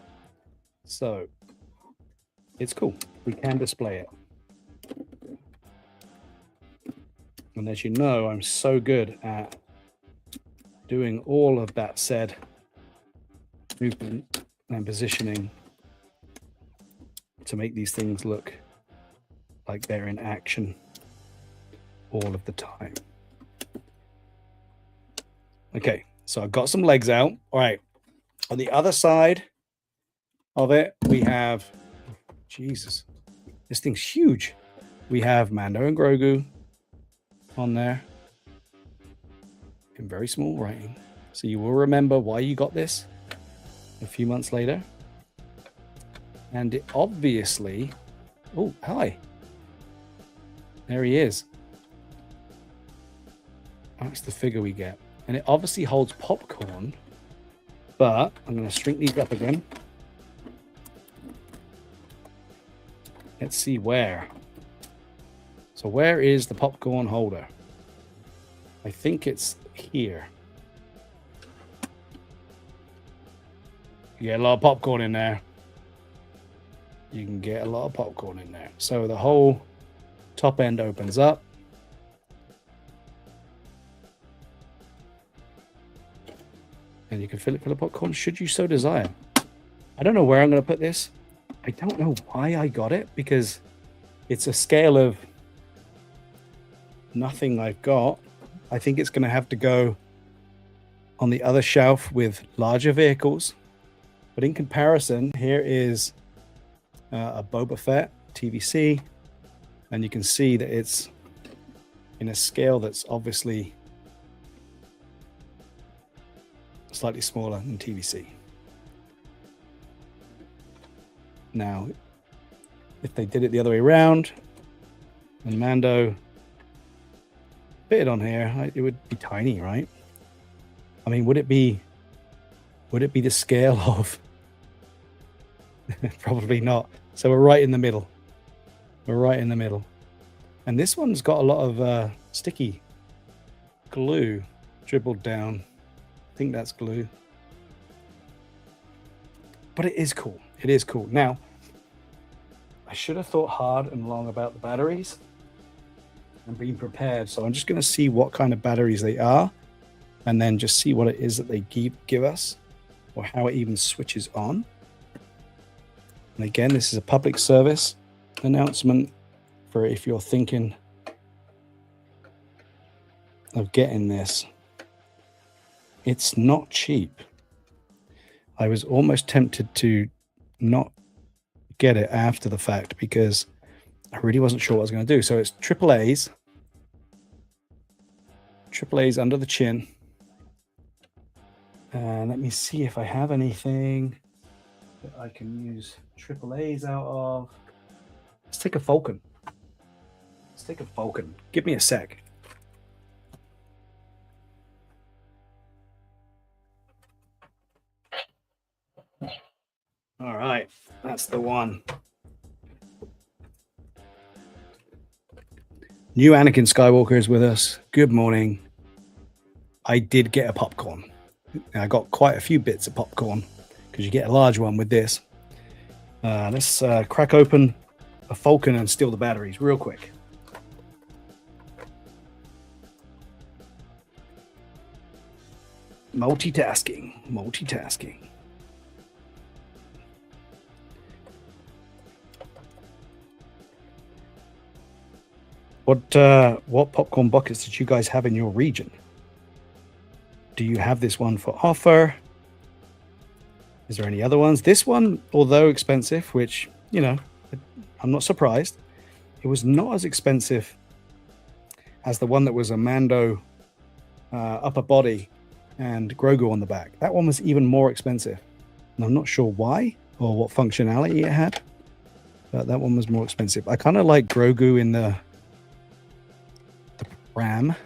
So it's cool. We can display it. And as you know, I'm so good at doing all of that said movement and positioning to make these things look like they're in action all of the time. Okay, so I've got some legs out. All right, on the other side of it, we have, Jesus, this thing's huge. We have Mando and Grogu on there in very small writing. So you will remember why you got this a few months later. And it obviously, oh, hi. There he is. That's the figure we get. And it obviously holds popcorn, but I'm going to shrink these up again. Let's see where. So where is the popcorn holder? I think it's here. You get a lot of popcorn in there. You can get a lot of popcorn in there. So the whole top end opens up. And you can fill it full of popcorn should you so desire. I don't know where I'm going to put this. I don't know why I got it, because it's a scale of nothing I've got. I think it's going to have to go on the other shelf with larger vehicles. But in comparison, here is a Boba Fett TVC. And you can see that it's in a scale that's obviously slightly smaller than TVC. Now, if they did it the other way around and Mando fit on here, it would be tiny, right? I mean, would it be the scale of? Probably not. So we're right in the middle. We're right in the middle. And this one's got a lot of sticky glue dribbled down. I think that's glue. But it is cool. It is cool. Now, I should have thought hard and long about the batteries and been prepared. So I'm just going to see what kind of batteries they are and then just see what it is that they give us or how it even switches on. And again, this is a public service announcement for if you're thinking of getting this. It's not cheap. I was almost tempted to not get it after the fact because I really wasn't sure what I was going to do. So it's AAA's. AAA's under the chin. And let me see if I have anything that I can use AAA's out of. Let's take a Falcon. Let's take a Falcon. Give me a sec. All right, that's the one. New Anakin Skywalker is with us. Good morning. I did get a popcorn. I got quite a few bits of popcorn because you get a large one with this. Let's crack open a Falcon and steal the batteries real quick. Multitasking. What popcorn buckets did you guys have in your region? Do you have this one for offer? Is there any other ones? This one, although expensive, which, you know, I'm not surprised, it was not as expensive as the one that was a Mando upper body and Grogu on the back. That one was even more expensive. And I'm not sure why or what functionality it had, but that one was more expensive. I kind of like Grogu in the Ram,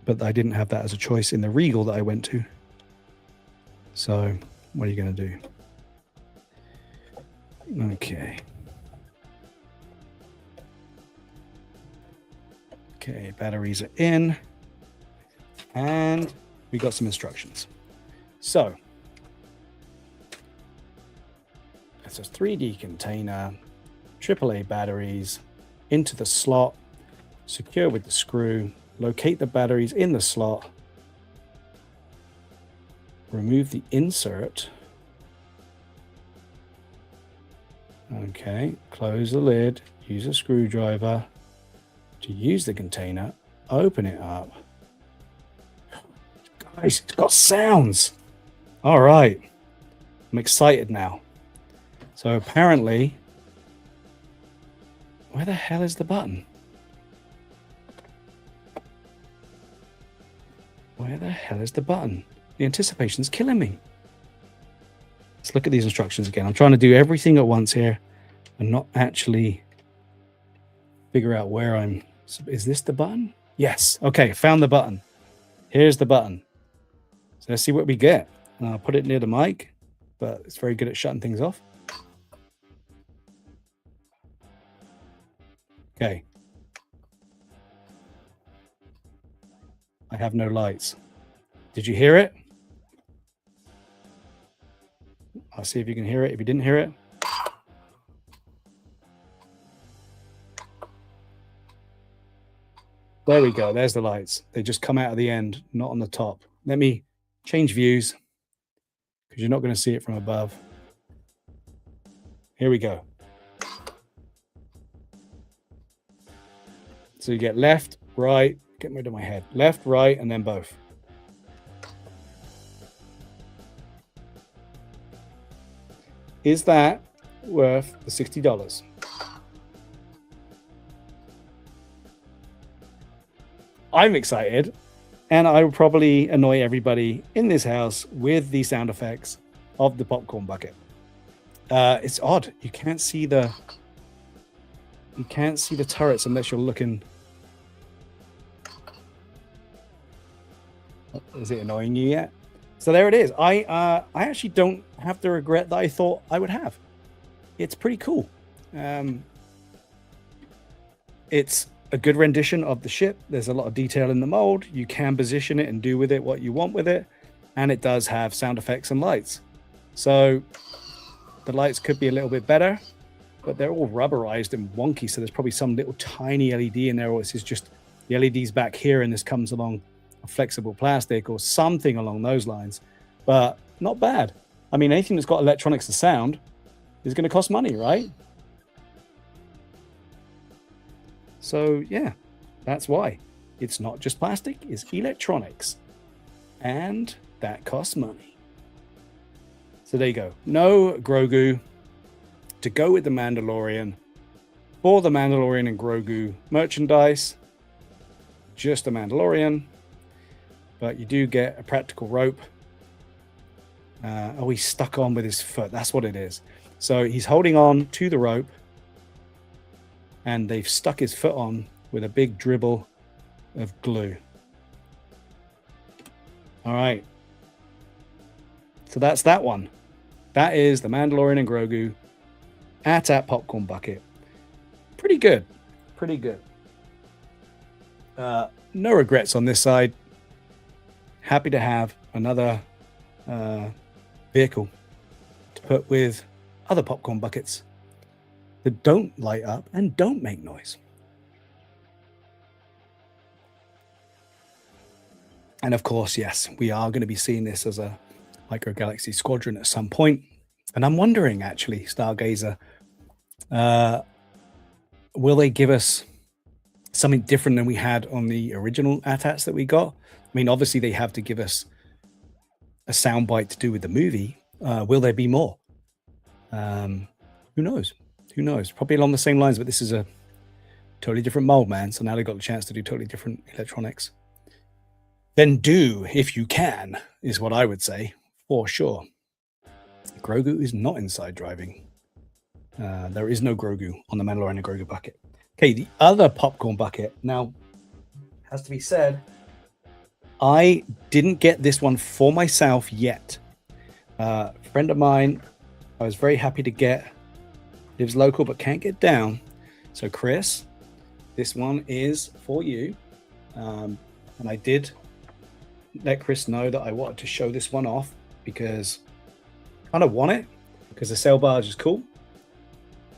but I didn't have that as a choice in the Regal that I went to. So what are you going to do? Okay. Okay, batteries are in. And we got some instructions. So it's a 3D container, AAA batteries into the slot, secure with the screw, locate the batteries in the slot, remove the insert, Okay, close the lid, use a screwdriver to use the container, open it up. Guys, it's got sounds. All right, I'm excited now. So apparently, where the hell is the button? Where the hell is the button? The anticipation's killing me. Let's look at these instructions again. I'm trying to do everything at once here and not actually figure out where I'm... Is this the button? Yes. Okay, found the button. Here's the button. So let's see what we get. I'll put it near the mic, but it's very good at shutting things off. Okay. I have no lights. Did you hear it? I'll see if you can hear it. If you didn't hear it. There we go. There's the lights. They just come out of the end, not on the top. Let me change views because you're not going to see it from above. Here we go. So you get left, right, get rid of my head. Left, right, and then both. Is that worth the $60? I'm excited, and I will probably annoy everybody in this house with the sound effects of the popcorn bucket. It's odd. You can't see the turrets unless you're looking. Is it annoying you yet? So there it is. I actually don't have the regret that I thought I would have. It's pretty cool. It's a good rendition of the ship. There's a lot of detail in the mold. You can position it and do with it what you want with it. And it does have sound effects and lights. So the lights could be a little bit better, but they're all rubberized and wonky. So there's probably some little tiny LED in there, or this is just the LEDs back here and this comes along a flexible plastic or something along those lines. But not bad. I mean, anything that's got electronics and sound is going to cost money, right? So yeah, that's why. It's not just plastic, it's electronics. And that costs money. So there you go. No Grogu to go with the Mandalorian. For the Mandalorian and Grogu merchandise, just a Mandalorian. But you do get a practical rope. Oh, he's stuck on with his foot. That's what it is. So he's holding on to the rope. And they've stuck his foot on with a big dribble of glue. All right. So that's that one. That is the Mandalorian and Grogu at Popcorn Bucket. Pretty good. Pretty good. No regrets on this side. Happy to have another vehicle to put with other popcorn buckets that don't light up and don't make noise. And of course, yes, we are going to be seeing this as a Micro Galaxy Squadron at some point. And I'm wondering, actually, Stargazer, will they give us something different than we had on the original AT-ATs that we got? I mean, obviously, they have to give us a soundbite to do with the movie. Will there be more? Who knows? Who knows? Probably along the same lines, but this is a totally different mold, man. So now they've got the chance to do totally different electronics. Then do, if you can, is what I would say, for sure. Grogu is not inside driving. There is no Grogu on the Mandalorian and Grogu bucket. Okay, the other popcorn bucket. Now, has to be said, I didn't get this one for myself yet. A friend of mine, I was very happy to get, lives local but can't get down. So Chris, this one is for you. And I did let Chris know that I wanted to show this one off because I kind of want it because the sail barge is cool.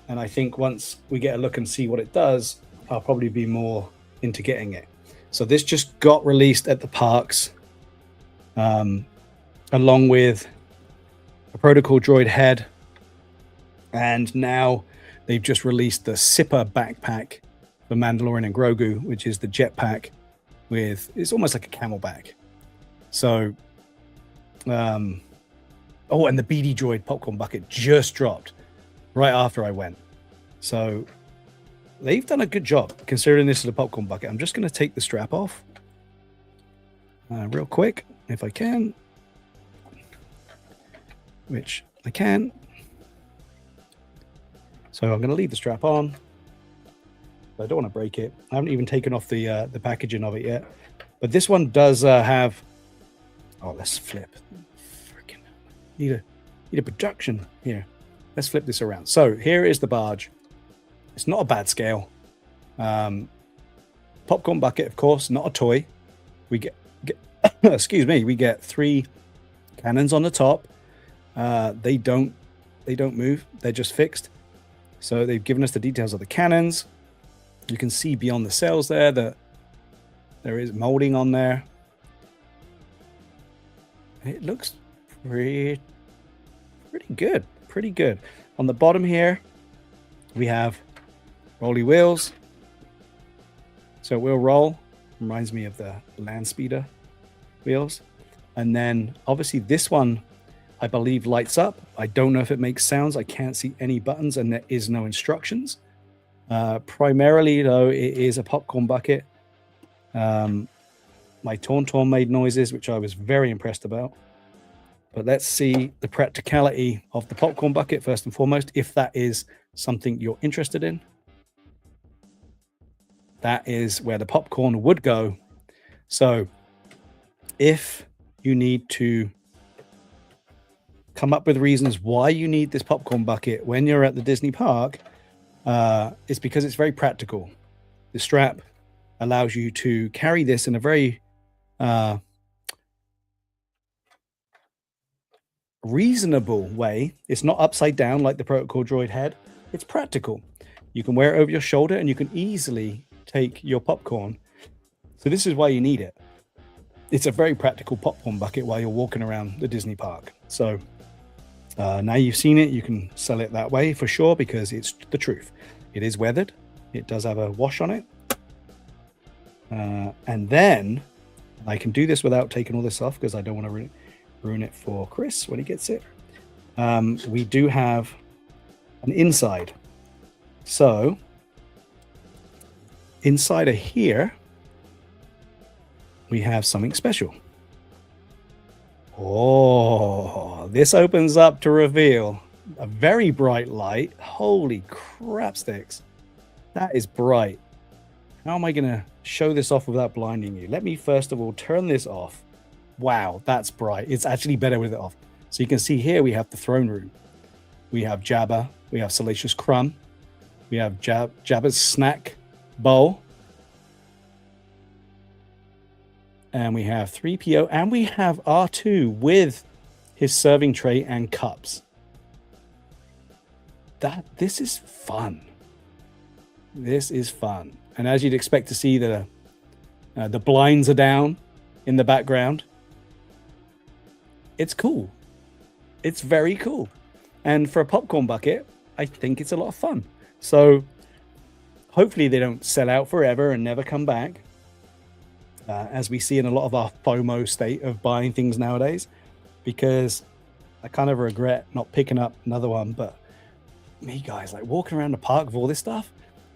And I think once we get a look and see what it does, I'll probably be more into getting it. So this just got released at the parks along with a protocol droid head And now they've just released the Sipper backpack for Mandalorian and Grogu, which is the jetpack with, it's almost like a camelback. So, oh, and the BD Droid popcorn bucket just dropped right after I went. So they've done a good job considering this is a popcorn bucket. I'm just going to take the strap off real quick, if I can, which I can. So I'm going to leave the strap on. I don't want to break it. I haven't even taken off the packaging of it yet. But this one does have. Oh, let's flip. Freaking need a projection here. Let's flip this around. So here is the barge. It's not a bad scale. Popcorn bucket, of course, not a toy. We get excuse me. We get 3 cannons on the top. They don't move. They're just fixed. So they've given us the details of the cannons. You can see beyond the sails there that there is molding on there. It looks pretty good. Pretty good. On the bottom here, we have rolly wheels. So it will roll. Reminds me of the land speeder wheels. And then obviously this one, I believe, lights up. I don't know if it makes sounds. I can't see any buttons and there is no instructions. Primarily, though, it is a popcorn bucket. My Tauntaun made noises, which I was very impressed about. But let's see the practicality of the popcorn bucket first and foremost, if that is something you're interested in. That is where the popcorn would go. So if you need to come up with reasons why you need this popcorn bucket when you're at the Disney park, it's because it's very practical. The strap allows you to carry this in a very reasonable way. It's not upside down like the Protocol Droid head. It's practical. You can wear it over your shoulder and you can easily take your popcorn. So this is why you need it. It's a very practical popcorn bucket while you're walking around the Disney park. So now you've seen it, you can sell it that way for sure because it's the truth. It is weathered. It does have a wash on it. And then I can do this without taking all this off because I don't want to ruin it for Chris when he gets it. We do have an inside. So inside of here, we have something special. Oh, this opens up to reveal a very bright light. Holy crap sticks. That is bright. How am I going to show this off without blinding you? Let me first of all turn this off. Wow, that's bright. It's actually better with it off. So you can see here we have the throne room. We have Jabba. We have Salacious Crumb. We have Jabba's snack bowl. And we have 3PO. And we have R2 with his serving tray and cups. This is fun. This is fun. And as you'd expect to see, the blinds are down in the background. It's cool. It's very cool. And for a popcorn bucket, I think it's a lot of fun. So hopefully they don't sell out forever and never come back. As we see in a lot of our FOMO state of buying things nowadays, because I kind of regret not picking up another one. But me, guys, like walking around the park with all this stuff,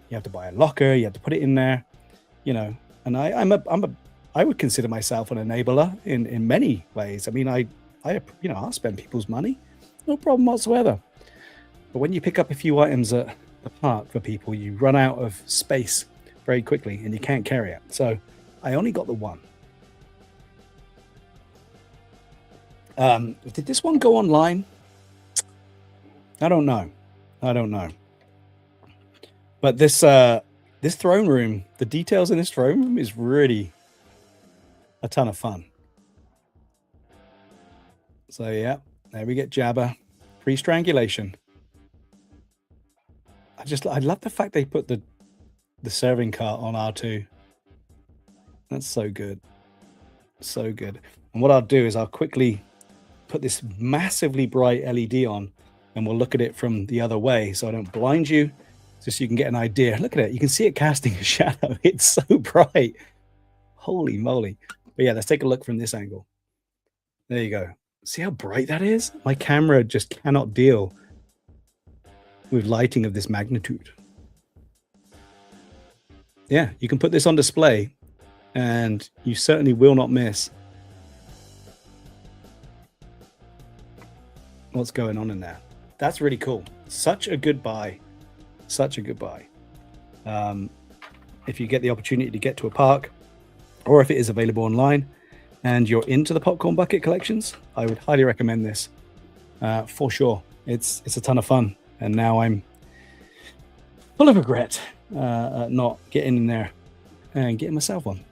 you have to buy a locker, you have to put it in there, you know. And I would consider myself an enabler in many ways. I mean, I'll spend people's money, no problem whatsoever. But when you pick up a few items at the park for people, you run out of space very quickly and you can't carry it. So I only got the one. Did this one go online? I don't know. But this throne room, the details in this throne room is really a ton of fun. So yeah, there we get Jabba. Pre-strangulation. I love the fact they put the serving cart on R2. That's so good. So good. And what I'll do is I'll quickly put this massively bright LED on and we'll look at it from the other way so I don't blind you, just so you can get an idea. Look at it. You can see it casting a shadow. It's so bright. Holy moly. But yeah, let's take a look from this angle. There you go. See how bright that is? My camera just cannot deal with lighting of this magnitude. Yeah, you can put this on display and you certainly will not miss what's going on in there. That's really cool. Such a good buy. Such a good buy. If you get the opportunity to get to a park, or if it is available online and you're into the popcorn bucket collections, I would highly recommend this for sure. It's a ton of fun, and now I'm full of regret at not getting in there and getting myself one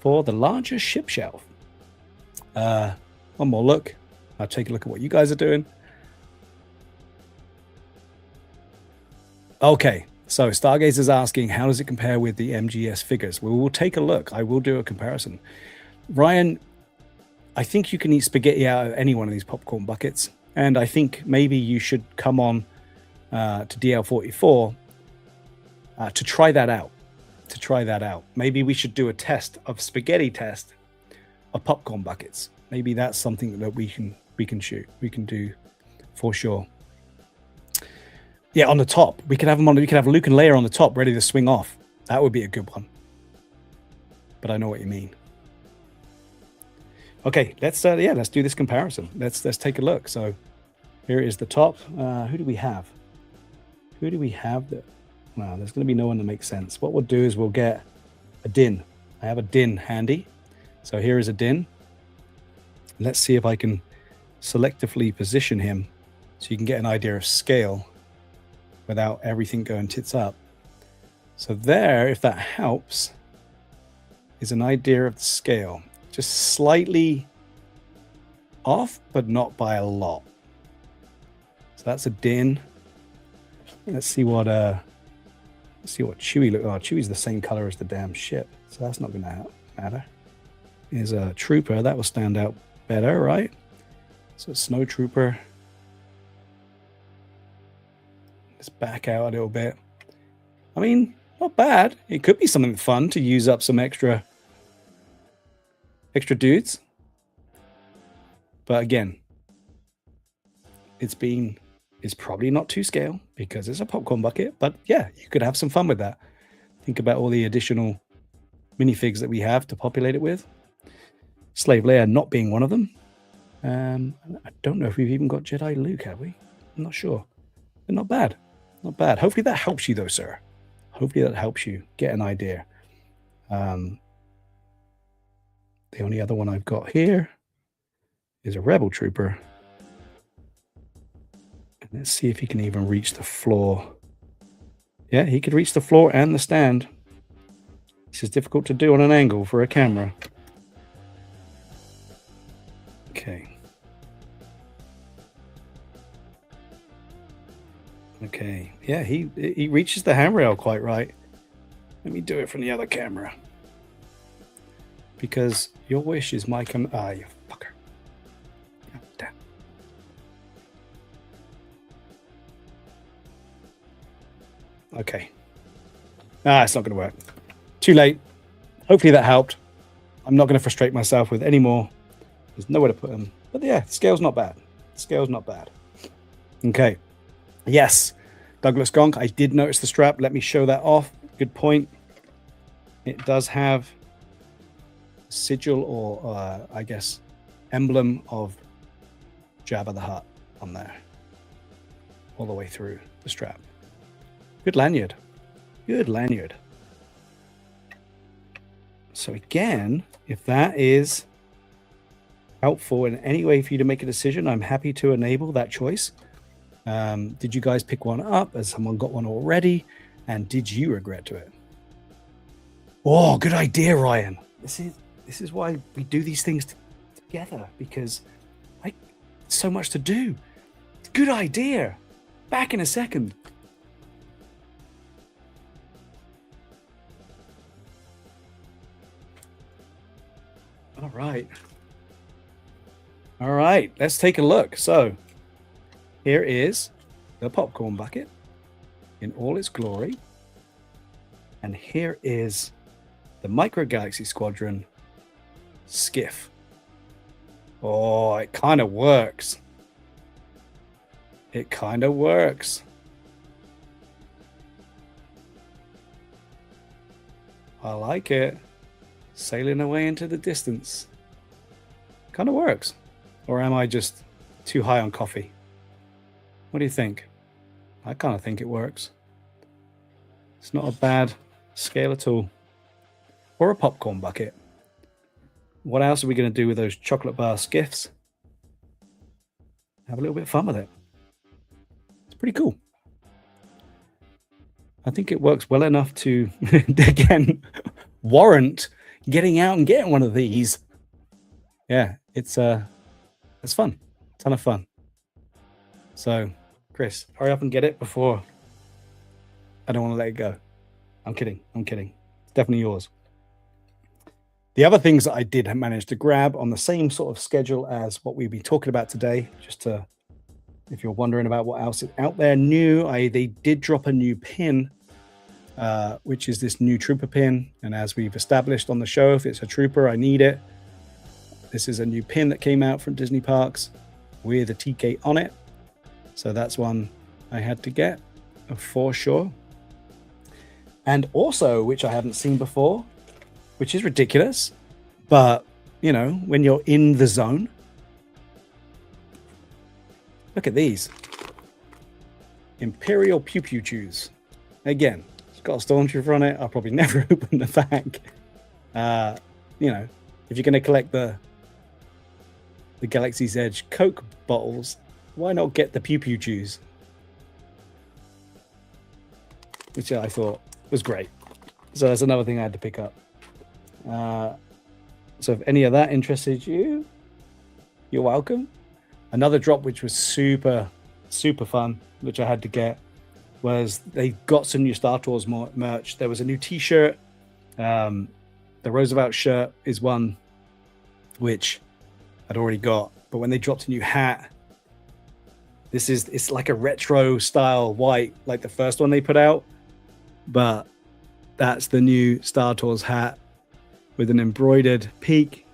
for the larger ship shelf. One more look. I'll take a look at what you guys are doing. Okay, so Stargazer's asking, how does it compare with the MGS figures? Well, we'll take a look. I will do a comparison. Ryan, I think you can eat spaghetti out of any one of these popcorn buckets. And I think maybe you should come on to DL44 to try that out. Maybe we should do a test of spaghetti test of popcorn buckets. Maybe that's something that we can do for sure. Yeah, on the top. We could have them on. We could have Luke and Leia on the top, ready to swing off. That would be a good one. But I know what you mean. Okay, let's do this comparison. Let's take a look. So here is the top. Who do we have? Who do we have that? Wow, there's going to be no one that makes sense. What we'll do is we'll get a Din. I have a Din handy. So here is a Din. Let's see if I can selectively position him so you can get an idea of scale without everything going tits up. So there, if that helps, is an idea of the scale. Just slightly off, but not by a lot. So that's a Din. Let's see what Chewie look. Oh, Chewie's the same color as the damn ship, so that's not going to matter. Here's a Trooper. That will stand out better, right? So Snow Trooper. Let's back out a little bit. I mean, not bad. It could be something fun to use up some extra dudes. But again, it's probably not to scale because it's a popcorn bucket. But yeah, you could have some fun with that. Think about all the additional minifigs that we have to populate it with. Slave Leia not being one of them. I don't know if we've even got Jedi Luke, have we? I'm not sure. But not bad. Not bad. Hopefully that helps you though, sir. Hopefully that helps you get an idea. The only other one I've got here is a Rebel Trooper. And let's see if he can even reach the floor. Yeah, he could reach the floor and the stand. This is difficult to do on an angle for a camera. Okay. Okay. Yeah, he reaches the handrail quite right. Let me do it from the other camera. Because your wish is my you fucker. God damn. Okay. It's not going to work. Too late. Hopefully that helped. I'm not going to frustrate myself with any more. There's nowhere to put them. But yeah, the scale's not bad. The scale's not bad. Okay. Yes. Douglas Gonk, I did notice the strap. Let me show that off. Good point. It does have sigil or I guess emblem of Jabba the Hutt on there all the way through the strap. Good lanyard. Good lanyard. So again, if that is helpful in any way for you to make a decision, I'm happy to enable that choice. Did you guys pick one up? Has someone got one already? And did you regret to it? Oh, good idea, Ryan. This is why we do these things together, because so much to do. Good idea. Back in a second. All right. Let's take a look. So here is the popcorn bucket in all its glory. And here is the Micro Galaxy Squadron Skiff. Oh, it kind of works. It kind of works. I like it. Sailing away into the distance. Kind of works. Or am I just too high on coffee? What do you think? I kind of think it works. It's not a bad scale at all. Or a popcorn bucket. What else are we going to do with those chocolate bar skiffs? Have a little bit of fun with it. It's pretty cool. I think it works well enough to, again, warrant getting out and getting one of these. Yeah, it's fun. Ton of fun. So, Chris, hurry up and get it before I don't want to let it go. I'm kidding. It's definitely yours. The other things that I did manage to grab on the same sort of schedule as what we'll be talking about today, just to, if you're wondering about what else is out there new, they did drop a new pin, which is this new trooper pin. And as we've established on the show, if it's a trooper, I need it. This is a new pin that came out from Disney Parks with a TK on it. So that's one I had to get for sure. And also, which I haven't seen before, which is ridiculous, but, you know, when you're in the zone, look at these. Imperial Pew Pew Chews. Again, it's got a Stormtrooper on it. I'll probably never open the bag. You know, if you're going to collect the Galaxy's Edge Coke bottles, why not get the Pew Pew Chews? Which I thought was great. So that's another thing I had to pick up. So if any of that interested you, you're welcome. Another drop which was super fun, which I had to get, was they got some new Star Tours merch. There was a new t-shirt. The Roosevelt shirt is one which I'd already got, but when they dropped a new hat, it's like a retro style white, like the first one they put out, but that's the new Star Tours hat with an embroidered peak,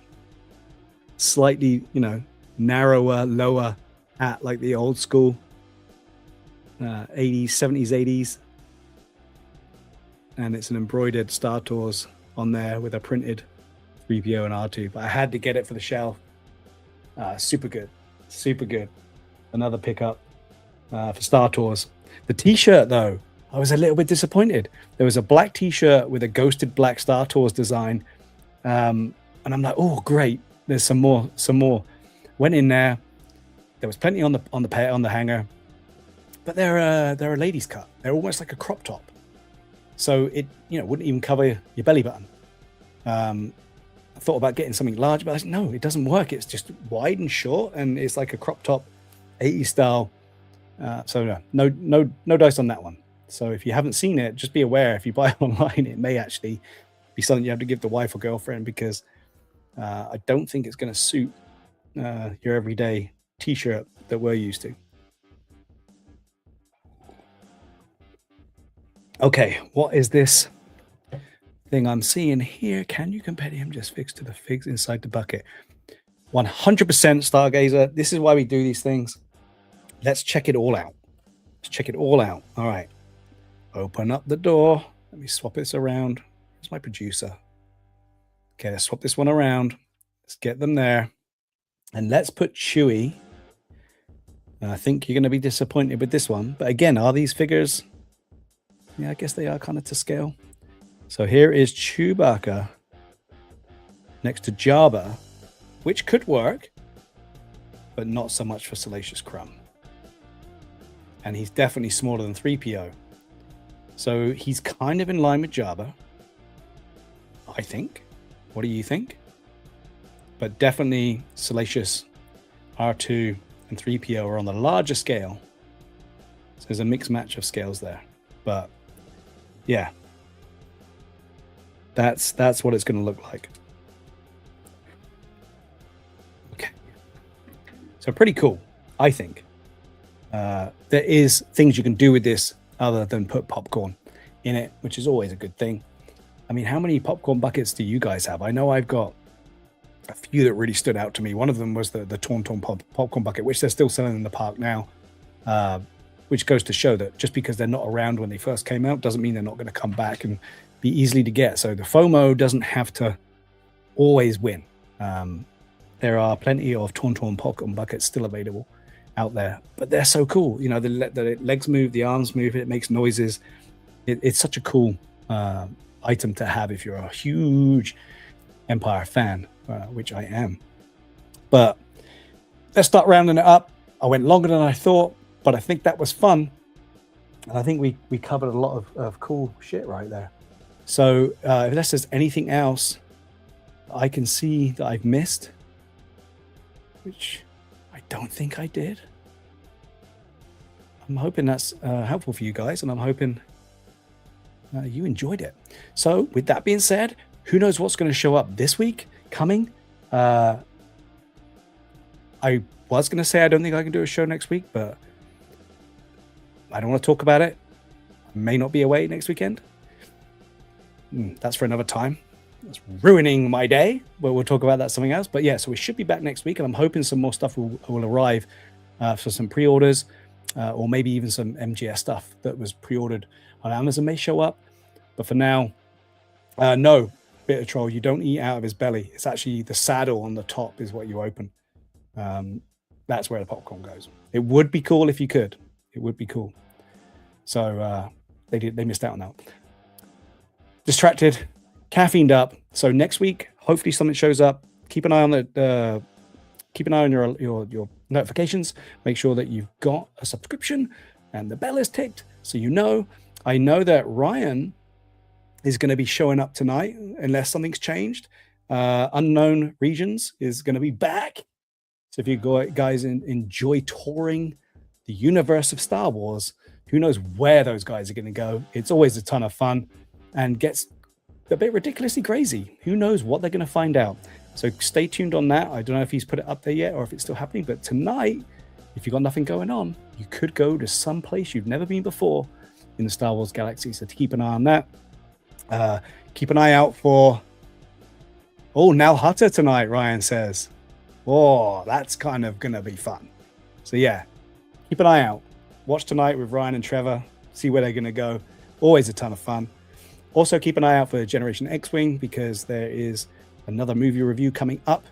slightly, you know, narrower, lower hat like the old school 80s, 70s, 80s. And it's an embroidered Star Tours on there with a printed 3PO and R2. But I had to get it for the shelf. Super good. Another pickup for Star Tours. The t-shirt, though, I was a little bit disappointed. There was a black t-shirt with a ghosted black Star Tours design. And I'm like, oh, great. There's some more. Went in there. There was plenty on the hanger. But they're a ladies' cut. They're almost like a crop top. So it, you know, wouldn't even cover your belly button. I thought about getting something large, but I said, no, it doesn't work. It's just wide and short, and it's like a crop top, 80s style. So no dice on that one. So if you haven't seen it, just be aware. If you buy it online, it may actually be something you have to give the wife or girlfriend, because I don't think it's going to suit your everyday t-shirt that we're used to. Okay, what is this thing I'm seeing here? Can you compare him just fixed to the figs inside the bucket? 100% Stargazer. This is why we do these things. Let's check it all out. All right. Open up the door. Let me swap this around. Where's my producer? Okay, let's swap this one around. Let's get them there. And let's put Chewie. I think you're going to be disappointed with this one. But again, are these figures... Yeah, I guess they are kind of to scale. So here is Chewbacca next to Jabba, which could work, but not so much for Salacious Crumb. And he's definitely smaller than 3PO. So he's kind of in line with Jabba, I think. What do you think? But definitely Salacious, R2, and 3PO are on the larger scale. So there's a mixed match of scales there. But yeah, that's what it's going to look like. Okay, so pretty cool, I think. There is things you can do with this other than put popcorn in it, which is always a good thing. I mean, how many popcorn buckets do you guys have? I know I've got a few that really stood out to me. One of them was the Tauntaun popcorn bucket, which they're still selling in the park now, which goes to show that just because they're not around when they first came out doesn't mean they're not going to come back and be easily to get. So the FOMO doesn't have to always win. There are plenty of Tauntaun popcorn buckets still available out there, but they're so cool. You know, the legs move, the arms move, it makes noises. It's such a cool item to have if you're a huge Empire fan, which I am. But let's start rounding it up. I went longer than I thought, but I think that was fun. And I think we covered a lot of cool shit right there. So unless there's anything else I can see that I've missed, which I don't think I did. I'm hoping that's helpful for you guys, and I'm hoping you enjoyed it. So with that being said, who knows what's going to show up this week coming? I was going to say I don't think I can do a show next week, but I don't want to talk about it. I may not be away next weekend. That's for another time. It's ruining my day, but we'll talk about that something else. But yeah, so we should be back next week, and I'm hoping some more stuff will arrive for some pre-orders, or maybe even some MGS stuff that was pre-ordered on Amazon may show up. But for now, no, Bitter Troll, you don't eat out of his belly. It's actually the saddle on the top is what you open. That's where the popcorn goes. It would be cool if you could. It would be cool. So they missed out on that. Distracted, caffeined up. So next week, hopefully something shows up. Keep an eye on your notifications. Make sure that you've got a subscription and the bell is ticked, so you know. I know that Ryan is going to be showing up tonight, unless something's changed. Unknown Regions is going to be back. So if you guys enjoy touring the universe of Star Wars, who knows where those guys are going to go. It's always a ton of fun and gets a bit ridiculously crazy. Who knows what they're going to find out. So stay tuned on that. I don't know if he's put it up there yet or if it's still happening, but tonight, if you've got nothing going on, you could go to some place you've never been before in the Star Wars galaxy. So to keep an eye on that. Keep an eye out for Nal Hutta tonight, Ryan says. Oh, that's kind of gonna be fun. So yeah, keep an eye out. Watch tonight with Ryan and Trevor, see where they're gonna go. Always a ton of fun. Also keep an eye out for Generation X-Wing, because there is another movie review coming up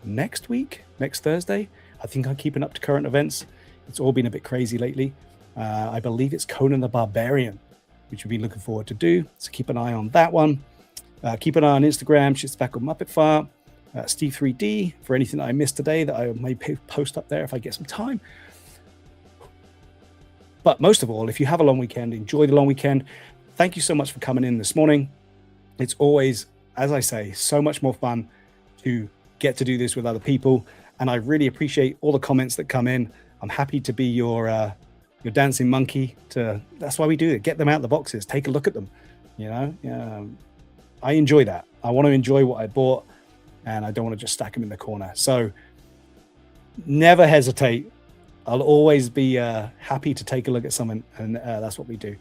next Thursday. I think I'm keeping up to current events. It's all been a bit crazy lately. I believe it's Conan the Barbarian, which we've been looking forward to do. So keep an eye on that one. Keep an eye on Instagram, Shit's Back on Muppet Fart. Steve 3D for anything that I missed today that I may post up there if I get some time. But most of all, if you have a long weekend, enjoy the long weekend. Thank you so much for coming in this morning. It's always, as I say, so much more fun to get to do this with other people. And I really appreciate all the comments that come in. I'm happy to be your dancing monkey. That's why we do it. Get them out of the boxes. Take a look at them. You know, I enjoy that. I want to enjoy what I bought, and I don't want to just stack them in the corner. So never hesitate. I'll always be happy to take a look at something, and that's what we do.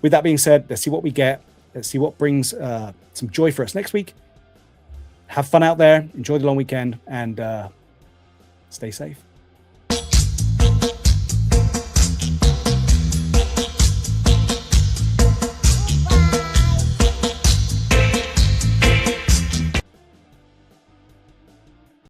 With that being said, let's see what we get. Let's see what brings some joy for us next week. Have fun out there. Enjoy the long weekend, and stay safe.